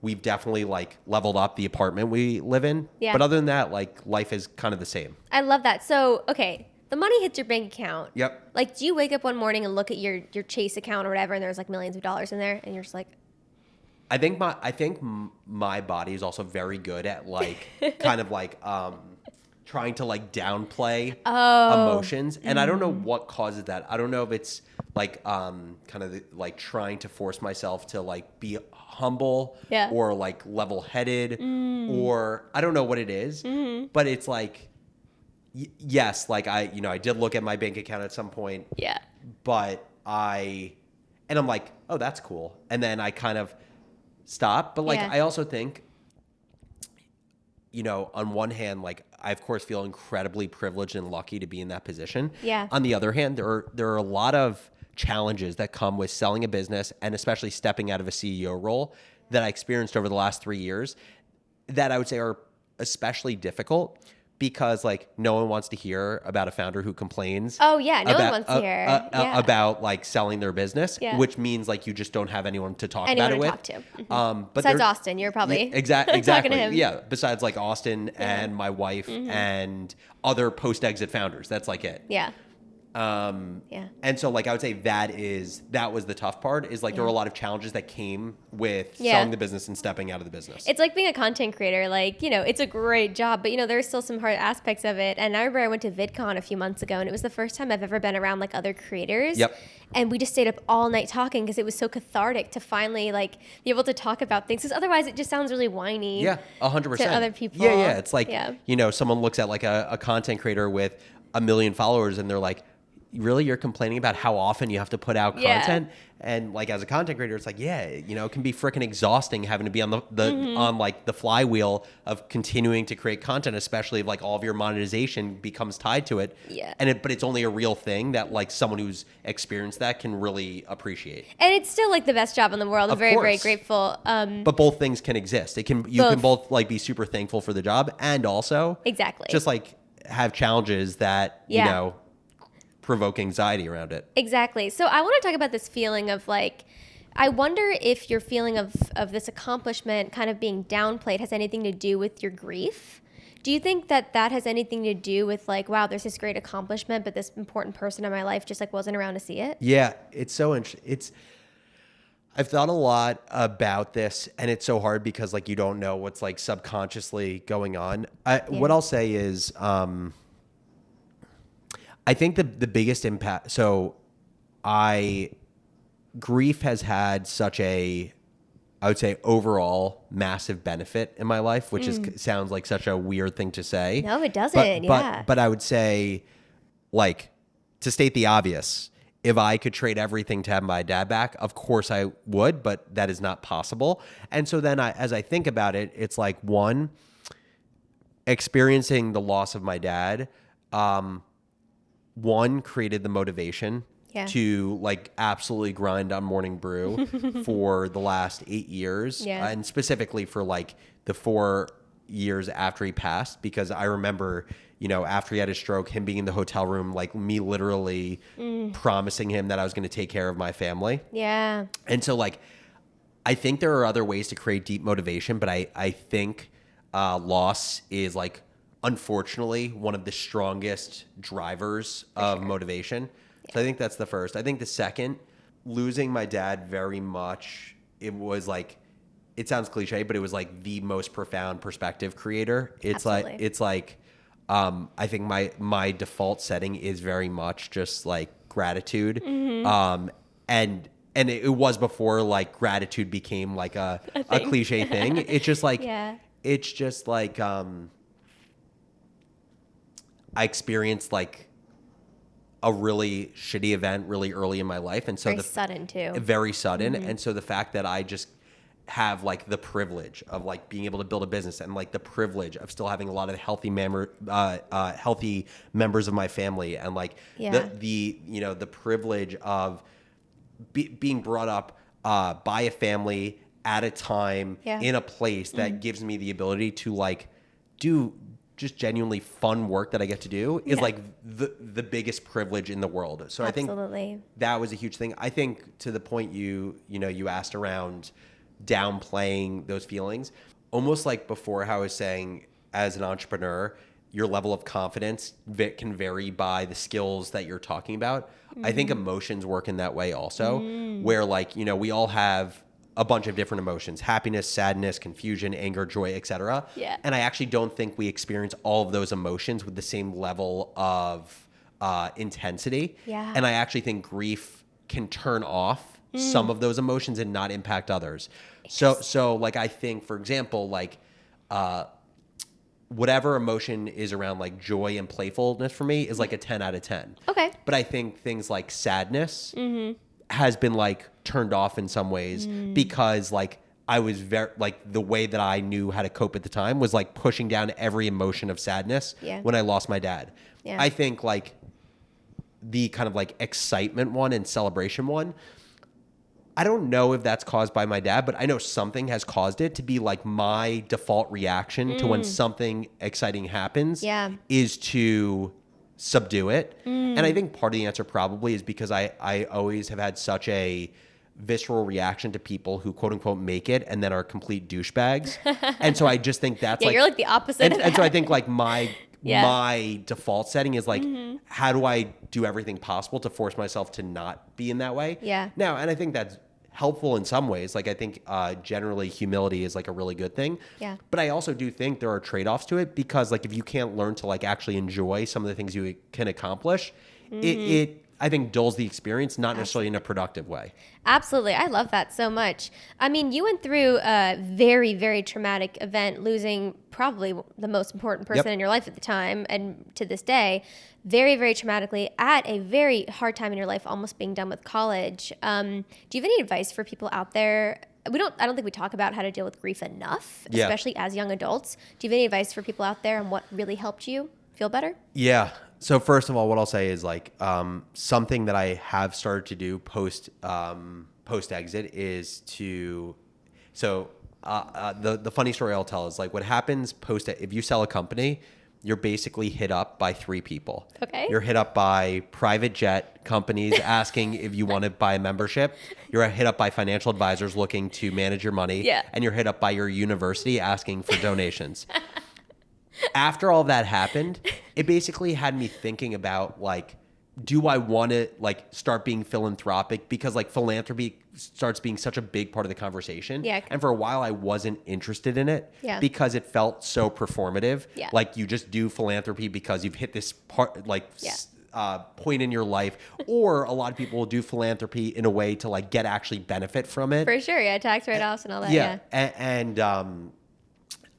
we've definitely like leveled up the apartment we live in. Yeah. But other than that, like life is kind of the same. I love that. So, okay, the money hits your bank account. Yep. Like, do you wake up one morning and look at your Chase account or whatever, and there's like millions of dollars in there, and you're just like, I think my body is also very good at like kind of like trying to like downplay emotions, and I don't know what causes that. I don't know if it's like kind of like trying to force myself to like be humble or like level-headed or I don't know what it is, but it's like yes, like I did look at my bank account at some point, but I'm like, oh, that's cool, and then I kind of stop. But like I also think, on one hand, like I of course feel incredibly privileged and lucky to be in that position. Yeah. On the other hand, there are a lot of challenges that come with selling a business and especially stepping out of a CEO role that I experienced over the last 3 years that I would say are especially difficult because like no one wants to hear about a founder who complains. Oh yeah, no one wants to hear about like selling their business, which means like you just don't have anyone to talk about it with. But besides Austin, you're probably exactly talking to him. Yeah, besides like Austin and my wife and other post-exit founders. That's like it. Yeah. And so like I would say that was the tough part is like there were a lot of challenges that came with Yeah. selling the business and stepping out of the business. It's like being a content creator. Like, you know, it's a great job, but, you know, there's still some hard aspects of it. And I remember I went to VidCon a few months ago, and it was the first time I've ever been around, like, other creators. Yep. And we just stayed up all night talking because it was so cathartic to finally, like, be able to talk about things. Because otherwise it just sounds really whiny. Yeah, 100%. To other people. Yeah. It's like, Yeah. you know, someone looks at like a content creator with 1 million followers and they're like, really, you're complaining about how often you have to put out content? And like as a content creator, it's like, yeah, you know, it can be freaking exhausting having to be on on like the flywheel of continuing to create content, especially if like all of your monetization becomes tied to it. Yeah. But it's only a real thing that like someone who's experienced that can really appreciate. And it's still like the best job in the world. I'm Of very, very course. grateful. But both things can exist. You can both like be super thankful for the job and also Exactly. just like have challenges that, you know, provoke anxiety around it. Exactly. So I want to talk about this feeling of like, I wonder if your feeling of this accomplishment kind of being downplayed has anything to do with your grief. Do you think that has anything to do with like, wow, there's this great accomplishment, but this important person in my life just like wasn't around to see it? Yeah, it's so interesting. I've thought a lot about this, and it's so hard because like you don't know what's like subconsciously going on. What I'll say is, I think the biggest impact. So, grief has had such I would say overall massive benefit in my life, which sounds like such a weird thing to say. No, it doesn't. But I would say, like, to state the obvious, if I could trade everything to have my dad back, of course I would, but that is not possible. And so then as I think about it, it's like one, experiencing the loss of my dad, one created the motivation to like absolutely grind on Morning Brew for the last 8 years, and specifically for like the 4 years after he passed, because I remember, you know, after he had his stroke, him being in the hotel room, like me literally promising him that I was going to take care of my family. Yeah. And so like, I think there are other ways to create deep motivation, but I think loss is like, unfortunately, one of the strongest drivers of motivation. So I think that's the first. I think the second, losing my dad very much, it was like, it sounds cliche, but it was like the most profound perspective creator. Absolutely. I think my default setting is very much just like gratitude. And it was before like gratitude became like a cliche thing. It's just like, I experienced like a really shitty event really early in my life. And so very sudden too. Very sudden. And so the fact that I just have like the privilege of like being able to build a business and like the privilege of still having a lot of healthy members of my family, and like the you know, the privilege of being brought up by a family at a time in a place that gives me the ability to like do just genuinely fun work that I get to do is like the biggest privilege in the world. So Absolutely. I think that was a huge thing. I think to the point you asked around downplaying those feelings, almost like before how I was saying, as an entrepreneur, your level of confidence can vary by the skills that you're talking about. I think emotions work in that way also, where like, you know, we all have a bunch of different emotions: happiness, sadness, confusion, anger, joy, etc. Yeah. And I actually don't think we experience all of those emotions with the same level of intensity. Yeah. And I actually think grief can turn off some of those emotions and not impact others. So like, I think, for example, like whatever emotion is around like joy and playfulness for me is like a 10 out of 10. Okay. But I think things like sadness has been like turned off in some ways because like I was very like, the way that I knew how to cope at the time was like pushing down every emotion of sadness when I lost my dad. Yeah. I think like the kind of like excitement one and celebration one, I don't know if that's caused by my dad, but I know something has caused it to be like my default reaction to when something exciting happens is to subdue it. And I think part of the answer probably is because I always have had such a visceral reaction to people who quote unquote make it and then are complete douchebags. And so I just think that's Yeah, like, you're like the opposite of and so that. I think like my my default setting is like, how do I do everything possible to force myself to not be in that way? Yeah. Now, and I think that's helpful in some ways. Like I think generally humility is like a really good thing. Yeah. But I also do think there are trade-offs to it, because like if you can't learn to like actually enjoy some of the things you can accomplish, it I think dulls the experience, not necessarily in a productive way. Absolutely. I love that so much. I mean, you went through a very, very traumatic event, losing probably the most important person in your life at the time and to this day, very, very traumatically at a very hard time in your life, almost being done with college. Do you have any advice for people out there? I don't think we talk about how to deal with grief enough, especially as young adults. Do you have any advice for people out there on what really helped you feel better? Yeah. So first of all, what I'll say is like something that I have started to do post exit is to the funny story I'll tell is like what happens if you sell a company, you're basically hit up by 3 people. Okay. You're hit up by private jet companies asking if you want to buy a membership. You're hit up by financial advisors looking to manage your money. Yeah. And you're hit up by your university asking for donations. After all that happened, it basically had me thinking about like, do I want to like start being philanthropic? Because like philanthropy starts being such a big part of the conversation. Yeah. And for a while I wasn't interested in it because it felt so performative. Yeah. Like you just do philanthropy because you've hit this part, like point in your life, or a lot of people will do philanthropy in a way to like get actually benefit from it. For sure. Yeah. Tax write-offs and all that. Yeah. And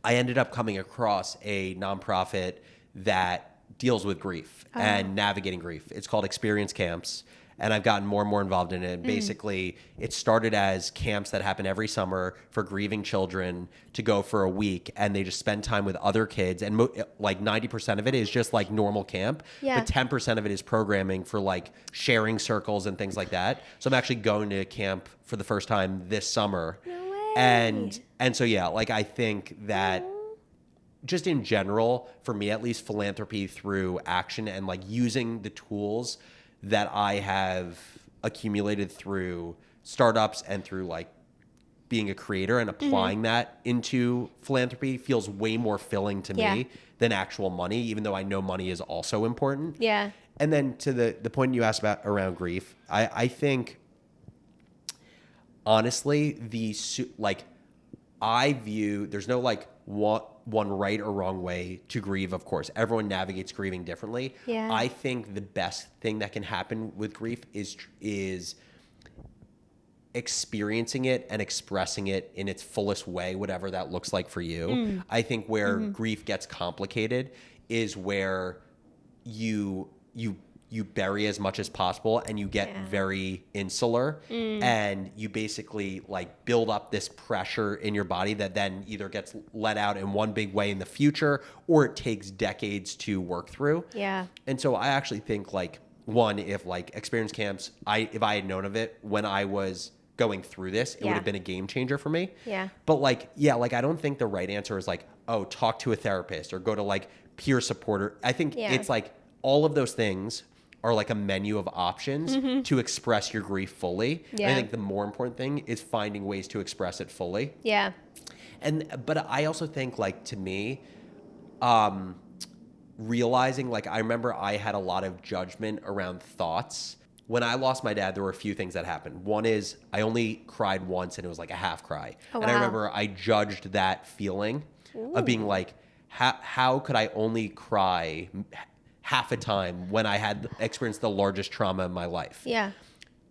I ended up coming across a nonprofit that deals with grief and navigating grief. It's called Experience Camps, and I've gotten more and more involved in it. Basically, it started as camps that happen every summer for grieving children to go for a week, and they just spend time with other kids. And like 90% of it is just like normal camp, but 10% of it is programming for like sharing circles and things like that. So I'm actually going to camp for the first time this summer. No way. And so, yeah, like I think that just in general, for me at least, philanthropy through action and like using the tools that I have accumulated through startups and through like being a creator and applying that into philanthropy feels way more filling to me than actual money, even though I know money is also important. Yeah. And then to the point you asked about around grief, I think honestly, I view there's no like one right or wrong way to grieve. Of course, everyone navigates grieving differently. Yeah. I think the best thing that can happen with grief is experiencing it and expressing it in its fullest way, whatever that looks like for you. I think where grief gets complicated is where you bury as much as possible and you get very insular and you basically like build up this pressure in your body that then either gets let out in one big way in the future or it takes decades to work through. Yeah. And so I actually think like if like experience camps, if I had known of it when I was going through this, it would have been a game changer for me. Yeah. But like, I don't think the right answer is like, oh, talk to a therapist or go to like peer supporter. I think it's like all of those things are like a menu of options to express your grief fully. Yeah. I think the more important thing is finding ways to express it fully. Yeah. But I also think like to me, realizing like I remember I had a lot of judgment around thoughts. When I lost my dad, there were a few things that happened. One is I only cried once and it was like a half cry. Oh, and I wow. remember I judged that feeling of being like, how could I only cry half a time when I had experienced the largest trauma in my life? Yeah.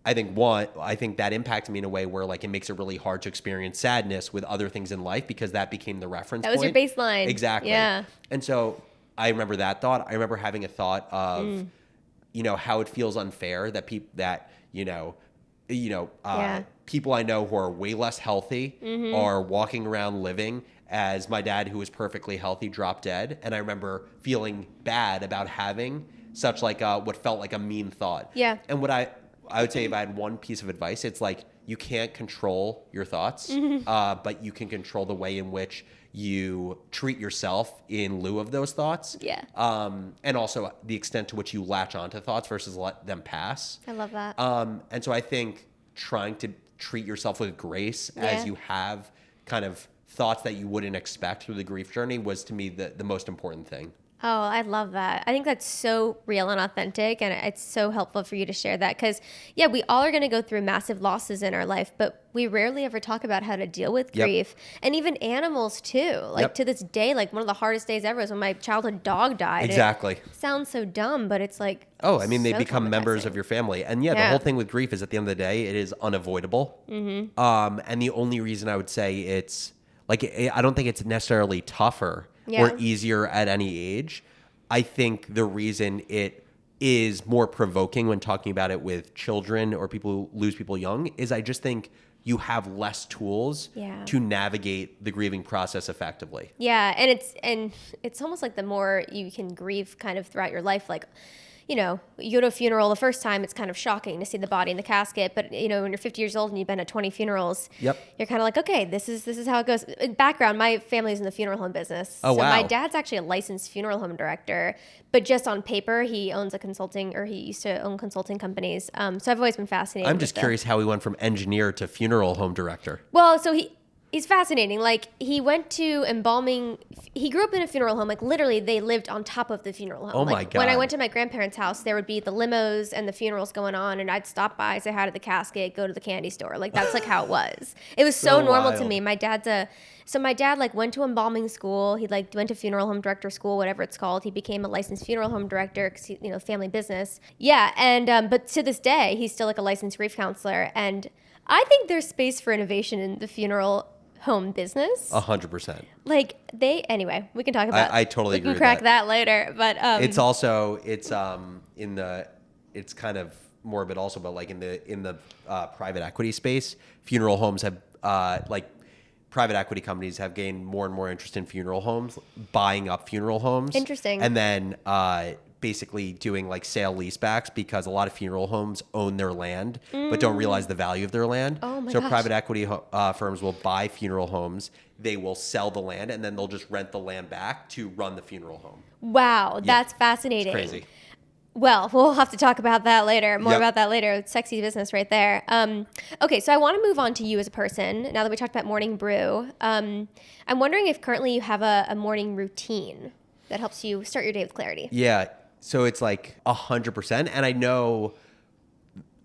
I think that impacted me in a way where like it makes it really hard to experience sadness with other things in life because that became the reference point. That was your baseline. Exactly. Yeah. And so I remember that thought. I remember having a thought of, how it feels unfair that people I know who are way less healthy are walking around living as my dad, who was perfectly healthy, dropped dead. And I remember feeling bad about having such like what felt like a mean thought. Yeah. And what I would say if I had one piece of advice, it's like you can't control your thoughts, but you can control the way in which you treat yourself in lieu of those thoughts. Yeah. And also the extent to which you latch onto thoughts versus let them pass. I love that. And so I think trying to treat yourself with grace as you have kind of thoughts that you wouldn't expect through the grief journey was to me the most important thing. Oh, I love that. I think that's so real and authentic, and it's so helpful for you to share that because, yeah, we all are going to go through massive losses in our life, but we rarely ever talk about how to deal with grief, and even animals too. Like to this day, like one of the hardest days ever was when my childhood dog died. Exactly. It sounds so dumb, but it's like oh, I mean, they so become members of your family, and the whole thing with grief is at the end of the day, it is unavoidable. Mm-hmm. And the only reason I would say it's like I don't think it's necessarily tougher or easier at any age. I think the reason it is more provoking when talking about it with children or people who lose people young is I just think you have less tools to navigate the grieving process effectively. Yeah, and it's almost like the more you can grieve kind of throughout your life, like, you know, you go to a funeral the first time, it's kind of shocking to see the body in the casket. But, you know, when you're 50 years old and you've been at 20 funerals, you're kind of like, okay, this is how it goes. In background, my family's in the funeral home business. Oh, so wow. my dad's actually a licensed funeral home director, but just on paper, he owns a consulting, or he used to own consulting companies. So I've always been fascinated. I'm just curious how he went from engineer to funeral home director. Well, so he's fascinating. Like, he went to embalming. He grew up in a funeral home. Like, literally, they lived on top of the funeral home. Oh, my like, God. When I went to my grandparents' house, there would be the limos and the funerals going on, and I'd stop by, say hi to the casket, go to the candy store. Like, that's like how it was. It was so normal to me. My dad like went to embalming school. He like went to funeral home director school, whatever it's called. He became a licensed funeral home director because, you know, family business. Yeah, and but to this day, he's still like a licensed grief counselor. And I think there's space for innovation in the funeral home business. 100%. Like anyway, we can talk about. I totally agree. We can crack that later, but it's also it's kind of morbid also, but like in the private equity space, funeral homes have like private equity companies have gained more and more interest in funeral homes, buying up funeral homes. Interesting. And then basically doing like sale leasebacks because a lot of funeral homes own their land but don't realize the value of their land. Oh my so gosh. private equity firms will buy funeral homes, they will sell the land, and then they'll just rent the land back to run the funeral home. Wow, that's fascinating. It's crazy. Well, we'll have to talk about that later. More about that later. It's sexy business right there. Okay, so I want to move on to you as a person. Now that we talked about morning brew, I'm wondering if currently you have a morning routine that helps you start your day with clarity. Yeah. So it's like 100%. And I know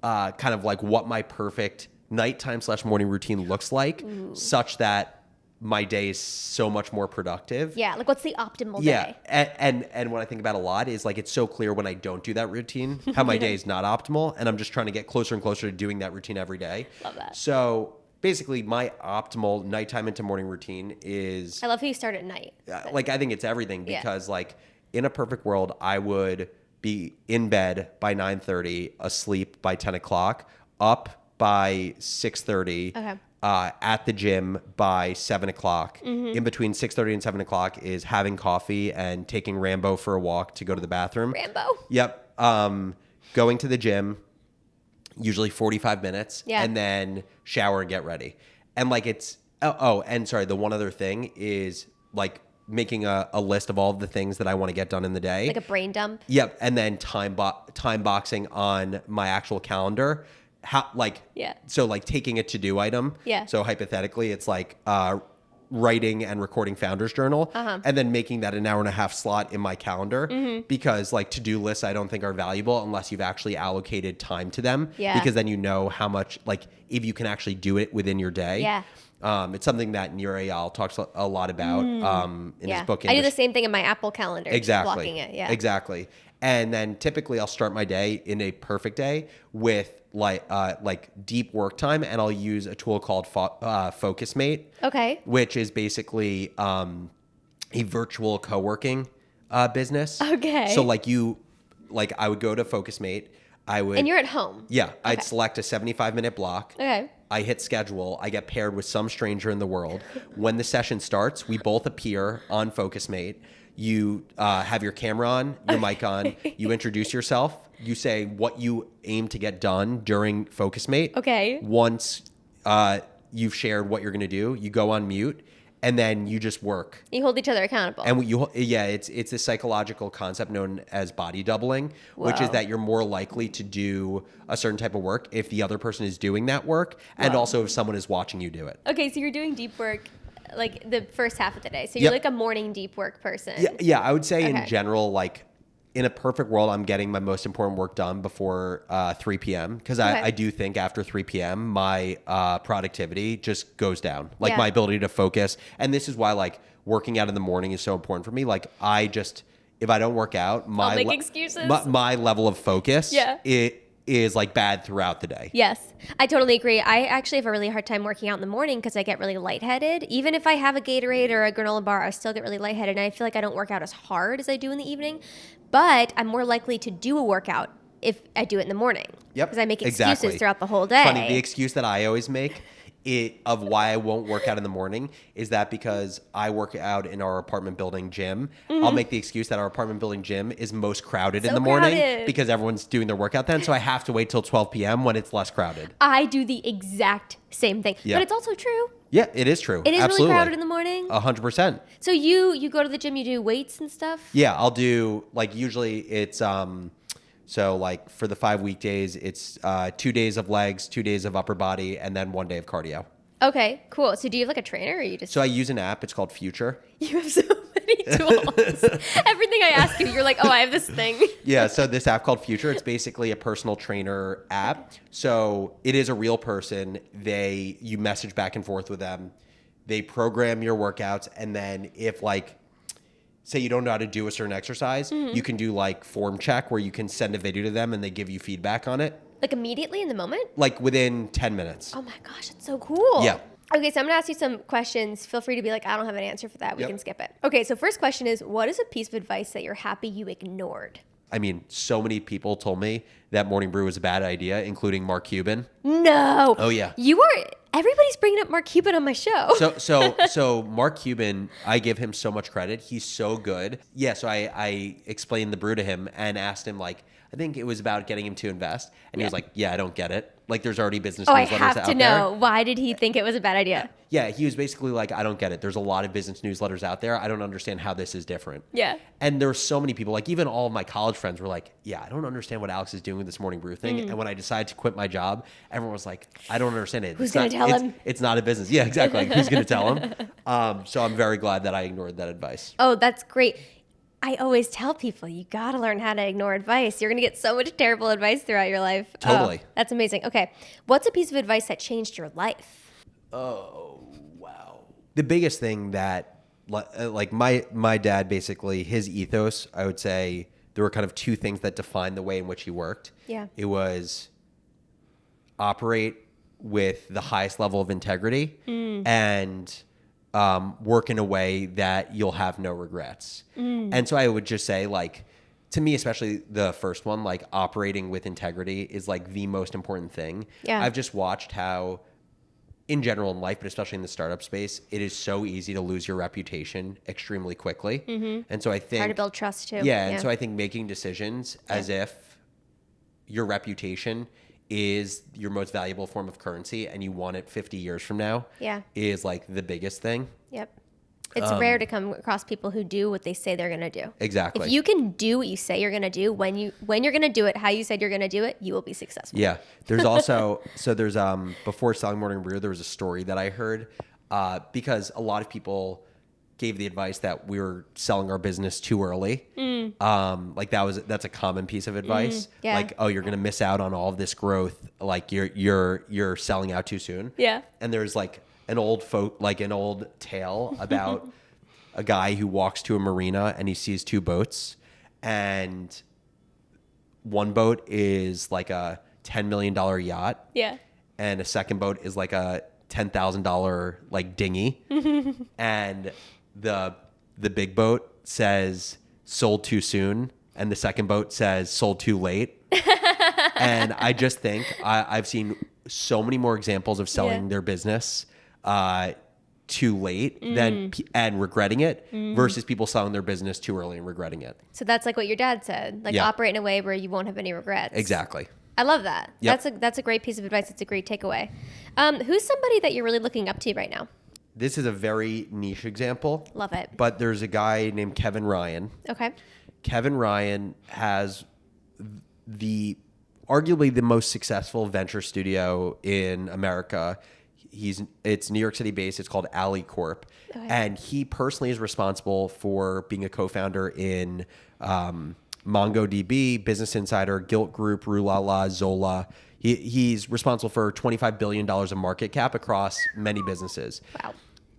kind of like what my perfect nighttime/morning routine looks like, such that my day is so much more productive. Yeah, like what's the optimal day? Yeah, and what I think about a lot is like it's so clear when I don't do that routine how my day is not optimal, and I'm just trying to get closer and closer to doing that routine every day. Love that. So basically, my optimal nighttime into morning routine is. I love how you start at night. Like I think it's everything because like in a perfect world, I would be in bed by 9:30, asleep by 10 o'clock, up by 6:30. Okay. At the gym by 7 o'clock. Mm-hmm. In between 6:30 and 7 o'clock is having coffee and taking Rambo for a walk to go to the bathroom. Rambo? Yep. Going to the gym, usually 45 minutes, and then shower and get ready. And like it's, and sorry, the one other thing is like making a list of all of the things that I want to get done in the day. Like a brain dump? Yep. And then time boxing on my actual calendar. So like taking a to-do item. Yeah. So hypothetically, it's like writing and recording Founders Journal, and then making that an hour and a half slot in my calendar because like to-do lists I don't think are valuable unless you've actually allocated time to them. Yeah. Because then you know how much, like if you can actually do it within your day. Yeah. It's something that Nir Eyal talks a lot about in his book. I do the same thing in my Apple calendar. Exactly. Blocking it. Yeah. Exactly. And then typically I'll start my day in a perfect day with like deep work time, and I'll use a tool called FocusMate. Okay. Which is basically a virtual co-working business. Okay. So I would go to FocusMate. And you're at home. Yeah. Okay. I'd select a 75-minute block. Okay. I hit schedule. I get paired with some stranger in the world. When the session starts, we both appear on FocusMate. You have your camera on, your mic on. You introduce yourself. You say what you aim to get done during FocusMate. Okay. Once you've shared what you're going to do, you go on mute, and then you just work. You hold each other accountable. And it's a psychological concept known as body doubling, which is that you're more likely to do a certain type of work if the other person is doing that work, and also if someone is watching you do it. Okay, so you're doing deep work. like the first half of the day. So you're like a morning deep work person. Yeah, I would say in general, like in a perfect world, I'm getting my most important work done before 3 p.m. because I do think after 3 p.m. my productivity just goes down. Like my ability to focus. And this is why like working out in the morning is so important for me. Like if I don't work out, I'll make excuses. My level of focus it is like bad throughout the day. Yes, I totally agree. I actually have a really hard time working out in the morning because I get really lightheaded. Even if I have a Gatorade or a granola bar, I still get really lightheaded. And I feel like I don't work out as hard as I do in the evening. But I'm more likely to do a workout if I do it in the morning. Yep. Because I make excuses throughout the whole day. Funny, the excuse that I always make of why I won't work out in the morning is that because I work out in our apartment building gym. I'll make the excuse that our apartment building gym is most crowded in the morning because everyone's doing their workout then. So I have to wait till 12 p.m. when it's less crowded. I do the exact same thing. But it's also true. Yeah, it is true. It is Absolutely. really crowded in the morning. 100%. So you go to the gym, you do weights and stuff? Yeah, I'll do like usually it's so like for the 5 weekdays, it's 2 days of legs, 2 days of upper body, and then 1 day of cardio. Okay, cool. So do you have like a trainer or you just... So I use an app. It's called Future. You have so many tools. Everything I ask you, you're like, oh, I have this thing. Yeah, so this app called Future, it's basically a personal trainer app. So it is a real person. You message back and forth with them. They program your workouts. And then if like, say you don't know how to do a certain exercise, you can do like form check where you can send a video to them and they give you feedback on it. Like immediately in the moment? Like within 10 minutes. Oh my gosh, that's so cool. Yeah. Okay, so I'm going to ask you some questions. Feel free to be like, I don't have an answer for that. We can skip it. Okay, so first question is, what is a piece of advice that you're happy you ignored? I mean, so many people told me that morning brew was a bad idea, including Mark Cuban. No. Oh, yeah. Everybody's bringing up Mark Cuban on my show. So Mark Cuban, I give him so much credit. He's so good. Yeah, so I explained the brew to him and asked him like, I think it was about getting him to invest. And he was like, yeah, I don't get it. Like there's already business newsletters out there. I have to know. Why did he think it was a bad idea? Yeah, he was basically like, I don't get it. There's a lot of business newsletters out there. I don't understand how this is different. Yeah. And there were so many people, like even all of my college friends were like, yeah, I don't understand what Alex is doing with this morning brew thing. And when I decided to quit my job, everyone was like, I don't understand it. Who's going to tell him? It's not a business. Yeah, exactly. Like, who's going to tell him? So I'm very glad that I ignored that advice. Oh, that's great. I always tell people, you got to learn how to ignore advice. You're going to get so much terrible advice throughout your life. Totally. Oh, that's amazing. Okay. What's a piece of advice that changed your life? Oh, wow. The biggest thing that, like my dad, basically, his ethos, I would say there were kind of two things that defined the way in which he worked. Yeah. It was operate with the highest level of integrity and work in a way that you'll have no regrets. And so I would just say, like, to me, especially the first one, like operating with integrity is like the most important thing. Yeah. I've just watched how in general in life, but especially in the startup space, it is so easy to lose your reputation extremely quickly. And so I think... Hard to build trust too. Yeah, and so I think making decisions as if your reputation is your most valuable form of currency and you want it 50 years from now is like the biggest thing. Yep. It's rare to come across people who do what they say they're going to do. Exactly. If you can do what you say you're going to do, when you're going to do it, how you said you're going to do it, you will be successful. Yeah. There's also, there's, before selling Morning Brew, there was a story that I heard because a lot of people gave the advice that we were selling our business too early. Like that's a common piece of advice. Yeah. Like, oh, you're going to miss out on all of this growth. Like you're selling out too soon. Yeah. And there's like an old tale about a guy who walks to a marina and he sees two boats, and one boat is like a $10 million yacht. Yeah. And a second boat is like a $10,000 like dinghy. And the big boat says sold too soon, and the second boat says sold too late. And I just think I've seen so many more examples of selling their business too late and regretting it versus people selling their business too early and regretting it. So that's like what your dad said, like operate in a way where you won't have any regrets. Exactly. I love that. Yep. That's a great piece of advice. It's a great takeaway. Who's somebody that you're really looking up to right now? This is a very niche example. Love it. But there's a guy named Kevin Ryan. Okay. Kevin Ryan has arguably the most successful venture studio in America. it's New York City based. It's called Ali Corp. Okay. And he personally is responsible for being a co-founder in MongoDB, Business Insider, Gilt Group, Rulala, Zola. He's responsible for $25 billion of market cap across many businesses. Wow.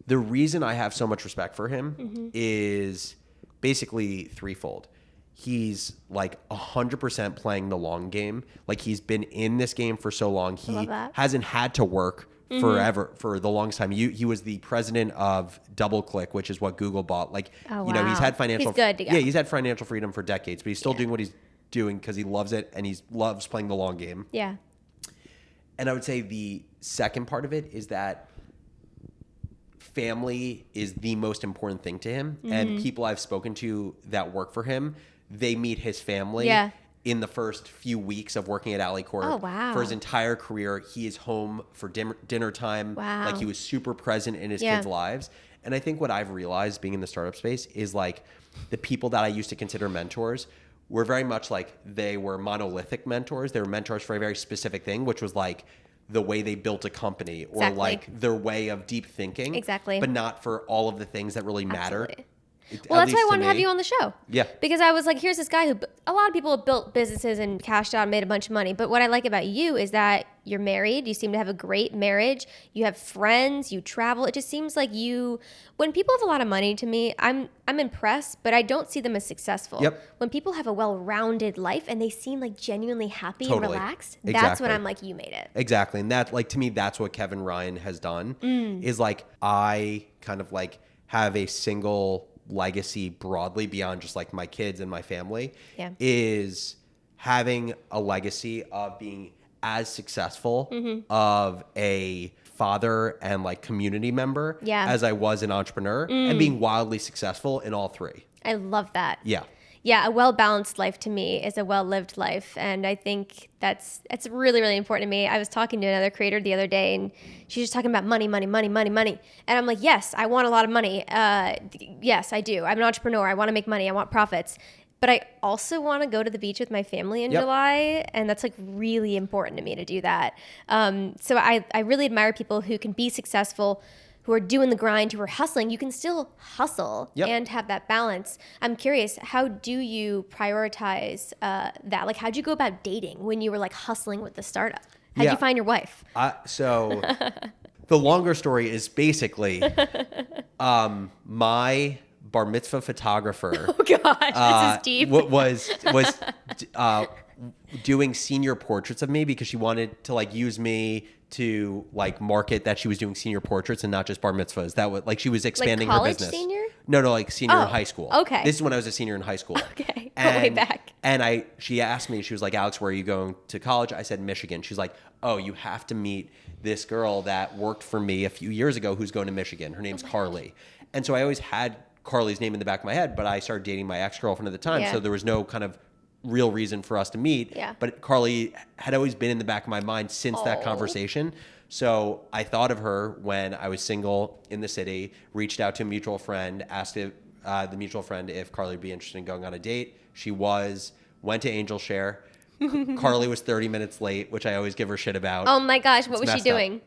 The reason I have so much respect for him is basically threefold. He's like 100% playing the long game. Like he's been in this game for so long. He hasn't had to work forever for the longest time. He was the president of DoubleClick, which is what Google bought. Like, he's had financial. He's good to go. Yeah, he's had financial freedom for decades, but he's still doing what he's doing because he loves it and he loves playing the long game. Yeah. And I would say the second part of it is that family is the most important thing to him. And people I've spoken to that work for him, they meet his family in the first few weeks of working at Ali Corp. Oh, wow. For his entire career, he is home for dinner time. Wow. Like he was super present in his kids' lives. And I think what I've realized being in the startup space is like the people that I used to consider mentors were very much like they were monolithic mentors. They were mentors for a very specific thing, which was like the way they built a company or like their way of deep thinking. Exactly. But not for all of the things that really matter. Absolutely. Well, that's why I wanted to have you on the show. Yeah. Because I was like, here's this guy who, a lot of people have built businesses and cashed out and made a bunch of money. But what I like about you is that you're married. You seem to have a great marriage. You have friends. You travel. It just seems like when people have a lot of money to me, I'm impressed, but I don't see them as successful. Yep. When people have a well-rounded life and they seem like genuinely happy and relaxed, that's Exactly. when I'm like, you made it. Exactly. And that, like, to me, that's what Kevin Ryan has done is like, I kind of like have a single legacy broadly beyond just like my kids and my family is having a legacy of being as successful of a father and like community member as I was an entrepreneur and being wildly successful in all three. I love that. Yeah. Yeah, a well-balanced life to me is a well-lived life. And I think it's really, really important to me. I was talking to another creator the other day, and she was just talking about money. And I'm like, yes, I want a lot of money. Yes, I do. I'm an entrepreneur. I want to make money. I want profits. But I also want to go to the beach with my family in July. And that's like really important to me to do that. So I really admire people who can be successful, who are doing the grind, who are hustling. You can still hustle and have that balance. I'm curious, how do you prioritize that? Like, how'd you go about dating when you were like hustling with the startup? How'd you find your wife? So the longer story is basically my bar mitzvah photographer. Oh gosh, this is deep. was doing senior portraits of me because she wanted to like use me to like market that she was doing senior portraits and not just bar mitzvahs. That was like she was expanding like her business. Senior? No, like senior in high school. Okay. This is when I was a senior in high school. Okay. Way back. And she asked me, she was like, Alex, where are you going to college? I said, Michigan. She's like, oh, you have to meet this girl that worked for me a few years ago who's going to Michigan. Her name's Carly. And so I always had Carly's name in the back of my head, but I started dating my ex-girlfriend at the time. So there was no kind of real reason for us to meet. Yeah. But Carly had always been in the back of my mind since that conversation. So I thought of her when I was single in the city, reached out to a mutual friend, asked the mutual friend if Carly would be interested in going on a date. She was, went to Angel Share. Carly was 30 minutes late, which I always give her shit about. Oh my gosh, what was she doing?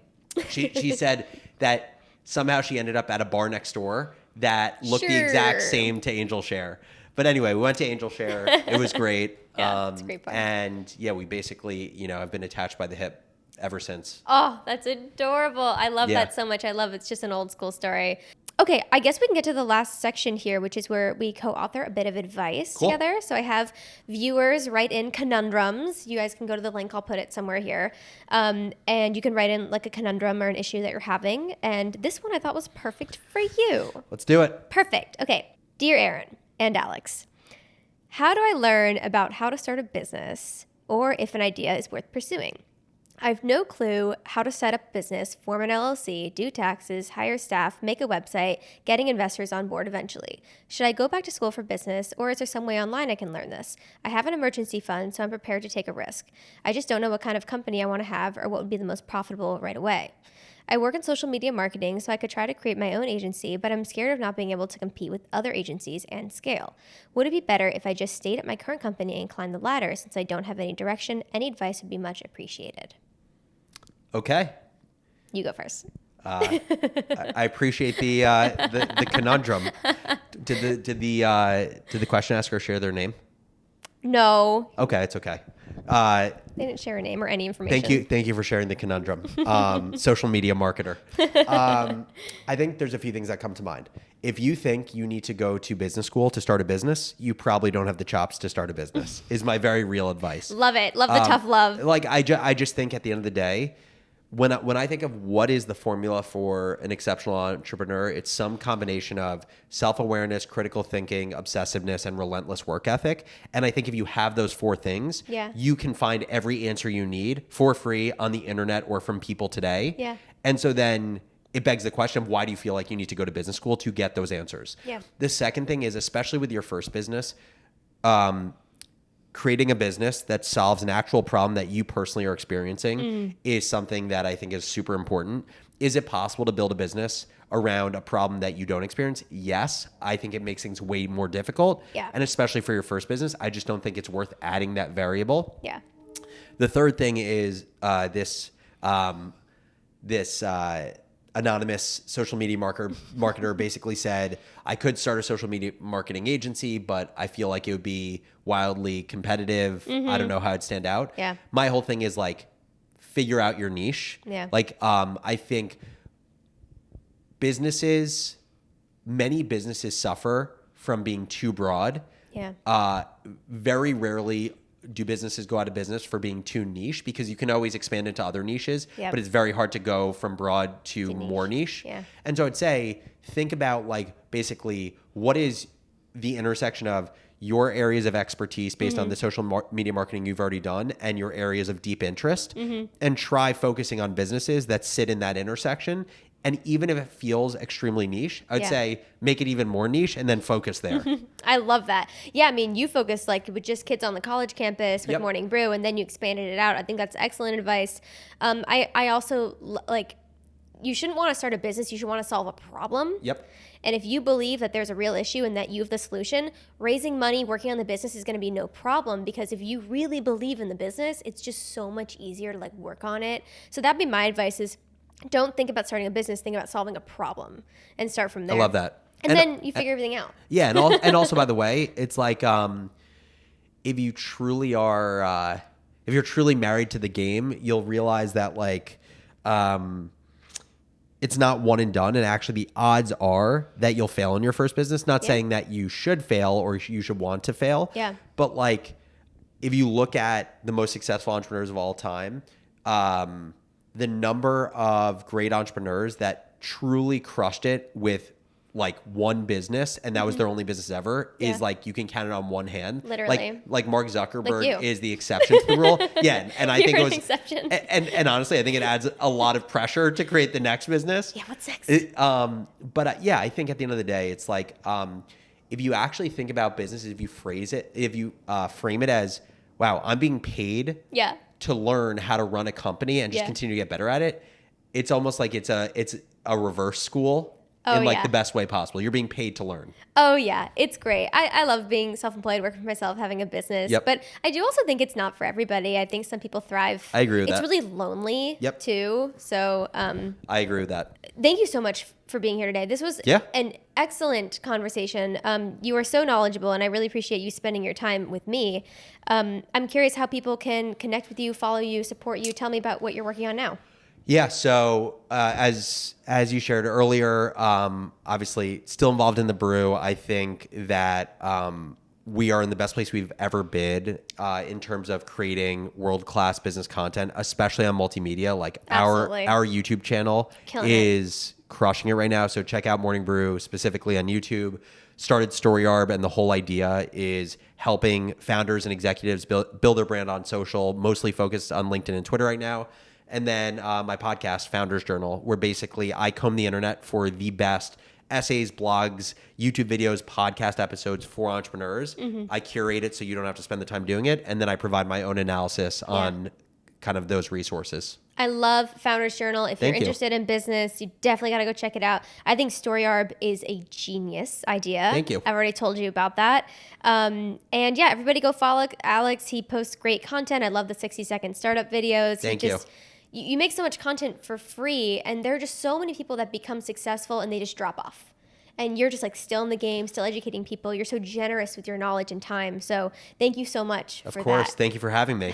She said that somehow she ended up at a bar next door that looked the exact same to Angel Share. But anyway, we went to Angel Share. It was great. It's a great bar. And yeah, we basically, I've been attached by the hip ever since. Oh, that's adorable. I love that so much. I love it's just an old school story. Okay, I guess we can get to the last section here, which is where we co-author a bit of advice together. So I have viewers write in conundrums. You guys can go to the link. I'll put it somewhere here. And you can write in like a conundrum or an issue that you're having. And this one I thought was perfect for you. Let's do it. Perfect. Okay. Dear Erin and Alex, how do I learn about how to start a business or if an idea is worth pursuing? I have no clue how to set up a business, form an LLC, do taxes, hire staff, make a website, getting investors on board eventually. Should I go back to school for business, or is there some way online I can learn this? I have an emergency fund, so I'm prepared to take a risk. I just don't know what kind of company I want to have or what would be the most profitable right away. I work in social media marketing, so I could try to create my own agency, but I'm scared of not being able to compete with other agencies and scale. Would it be better if I just stayed at my current company and climbed the ladder since I don't have any direction? Any advice would be much appreciated. Okay. You go first. I appreciate the conundrum. Did the question asker share their name? No. Okay, it's okay. They didn't share a name or any information. Thank you for sharing the conundrum. Social media marketer. I think there's a few things that come to mind. If you think you need to go to business school to start a business, you probably don't have the chops to start a business, is my very real advice. Love it. Love the tough love. Like I just think at the end of the day, when I think of what is the formula for an exceptional entrepreneur, it's some combination of self-awareness, critical thinking, obsessiveness, and relentless work ethic. And I think if you have those 4 things, you can find every answer you need for free on the internet or from people today. Yeah. And so then it begs the question of why do you feel like you need to go to business school to get those answers? Yeah. The second thing is, especially with your first business, creating a business that solves an actual problem that you personally are experiencing is something that I think is super important. Is it possible to build a business around a problem that you don't experience? Yes. I think it makes things way more difficult. Yeah. And especially for your first business, I just don't think it's worth adding that variable. Yeah. The third thing is this anonymous social media marketer basically said, I could start a social media marketing agency, but I feel like it would be wildly competitive. I don't know how it'd stand out. Yeah. My whole thing is like, figure out your niche. Yeah. Like, I think many businesses suffer from being too broad. Yeah. Very rarely do businesses go out of business for being too niche, because you can always expand into other niches, but it's very hard to go from broad to more niche. Yeah. And so I'd say, think about like basically what is the intersection of your areas of expertise based on the social media marketing you've already done and your areas of deep interest, and try focusing on businesses that sit in that intersection. And even if it feels extremely niche, I would say make it even more niche and then focus there. I love that. Yeah, I mean, you focused like with just kids on the college campus with Morning Brew, and then you expanded it out. I think that's excellent advice. I also like, you shouldn't want to start a business. You should want to solve a problem. Yep. And if you believe that there's a real issue and that you have the solution, raising money, working on the business is going to be no problem, because if you really believe in the business, it's just so much easier to like work on it. So that'd be my advice is, don't think about starting a business, think about solving a problem and start from there. I love that. And then you figure everything out. Yeah. And also, by the way, it's like, if you truly are, if you're truly married to the game, you'll realize that like, it's not one and done. And actually the odds are that you'll fail in your first business. Not saying that you should fail or you should want to fail. Yeah. But like, if you look at the most successful entrepreneurs of all time, the number of great entrepreneurs that truly crushed it with like one business, and that was their only business ever, is like, you can count it on one hand. Literally. Like Mark Zuckerberg Like is the exception to the rule. Yeah. And I think it You're was an exception. And honestly, I think it adds a lot of pressure to create the next business. Yeah, what's next? Yeah, I think at the end of the day, it's like, if you actually think about business, if you frame it as, wow, I'm being paid to learn how to run a company and just continue to get better at it, it's almost like it's a reverse school in like the best way possible. You're being paid to learn. Oh yeah, it's great. I love being self-employed, working for myself, having a business. Yep. But I do also think it's not for everybody. I think some people thrive. I agree with that. It's really lonely too. So I agree with that. thank you so much for being here today. This was an excellent conversation. You are so knowledgeable, and I really appreciate you spending your time with me. I'm curious how people can connect with you, follow you, support you. Tell me about what you're working on now. Yeah. So as you shared earlier, obviously still involved in the Brew. I think that we are in the best place we've ever been in terms of creating world-class business content, especially on multimedia. Like our YouTube channel is crushing it right now. So check out Morning Brew specifically on YouTube. Started StoryArb, and the whole idea is helping founders and executives build their brand on social, mostly focused on LinkedIn and Twitter right now. And then my podcast, Founders Journal, where basically I comb the internet for the best essays, blogs, YouTube videos, podcast episodes for entrepreneurs. I curate it so you don't have to spend the time doing it. And then I provide my own analysis on kind of those resources. I love Founders Journal. If you're interested in business, you definitely got to go check it out. I think StoryArb is a genius idea. Thank you. I've already told you about that. And yeah, everybody go follow Alex. He posts great content. I love the 60-second startup videos. Thank you. you make so much content for free, and there are just so many people that become successful and they just drop off. And you're just like still in the game, still educating people. You're so generous with your knowledge and time. So thank you so much for that. Of course. Thank you for having me.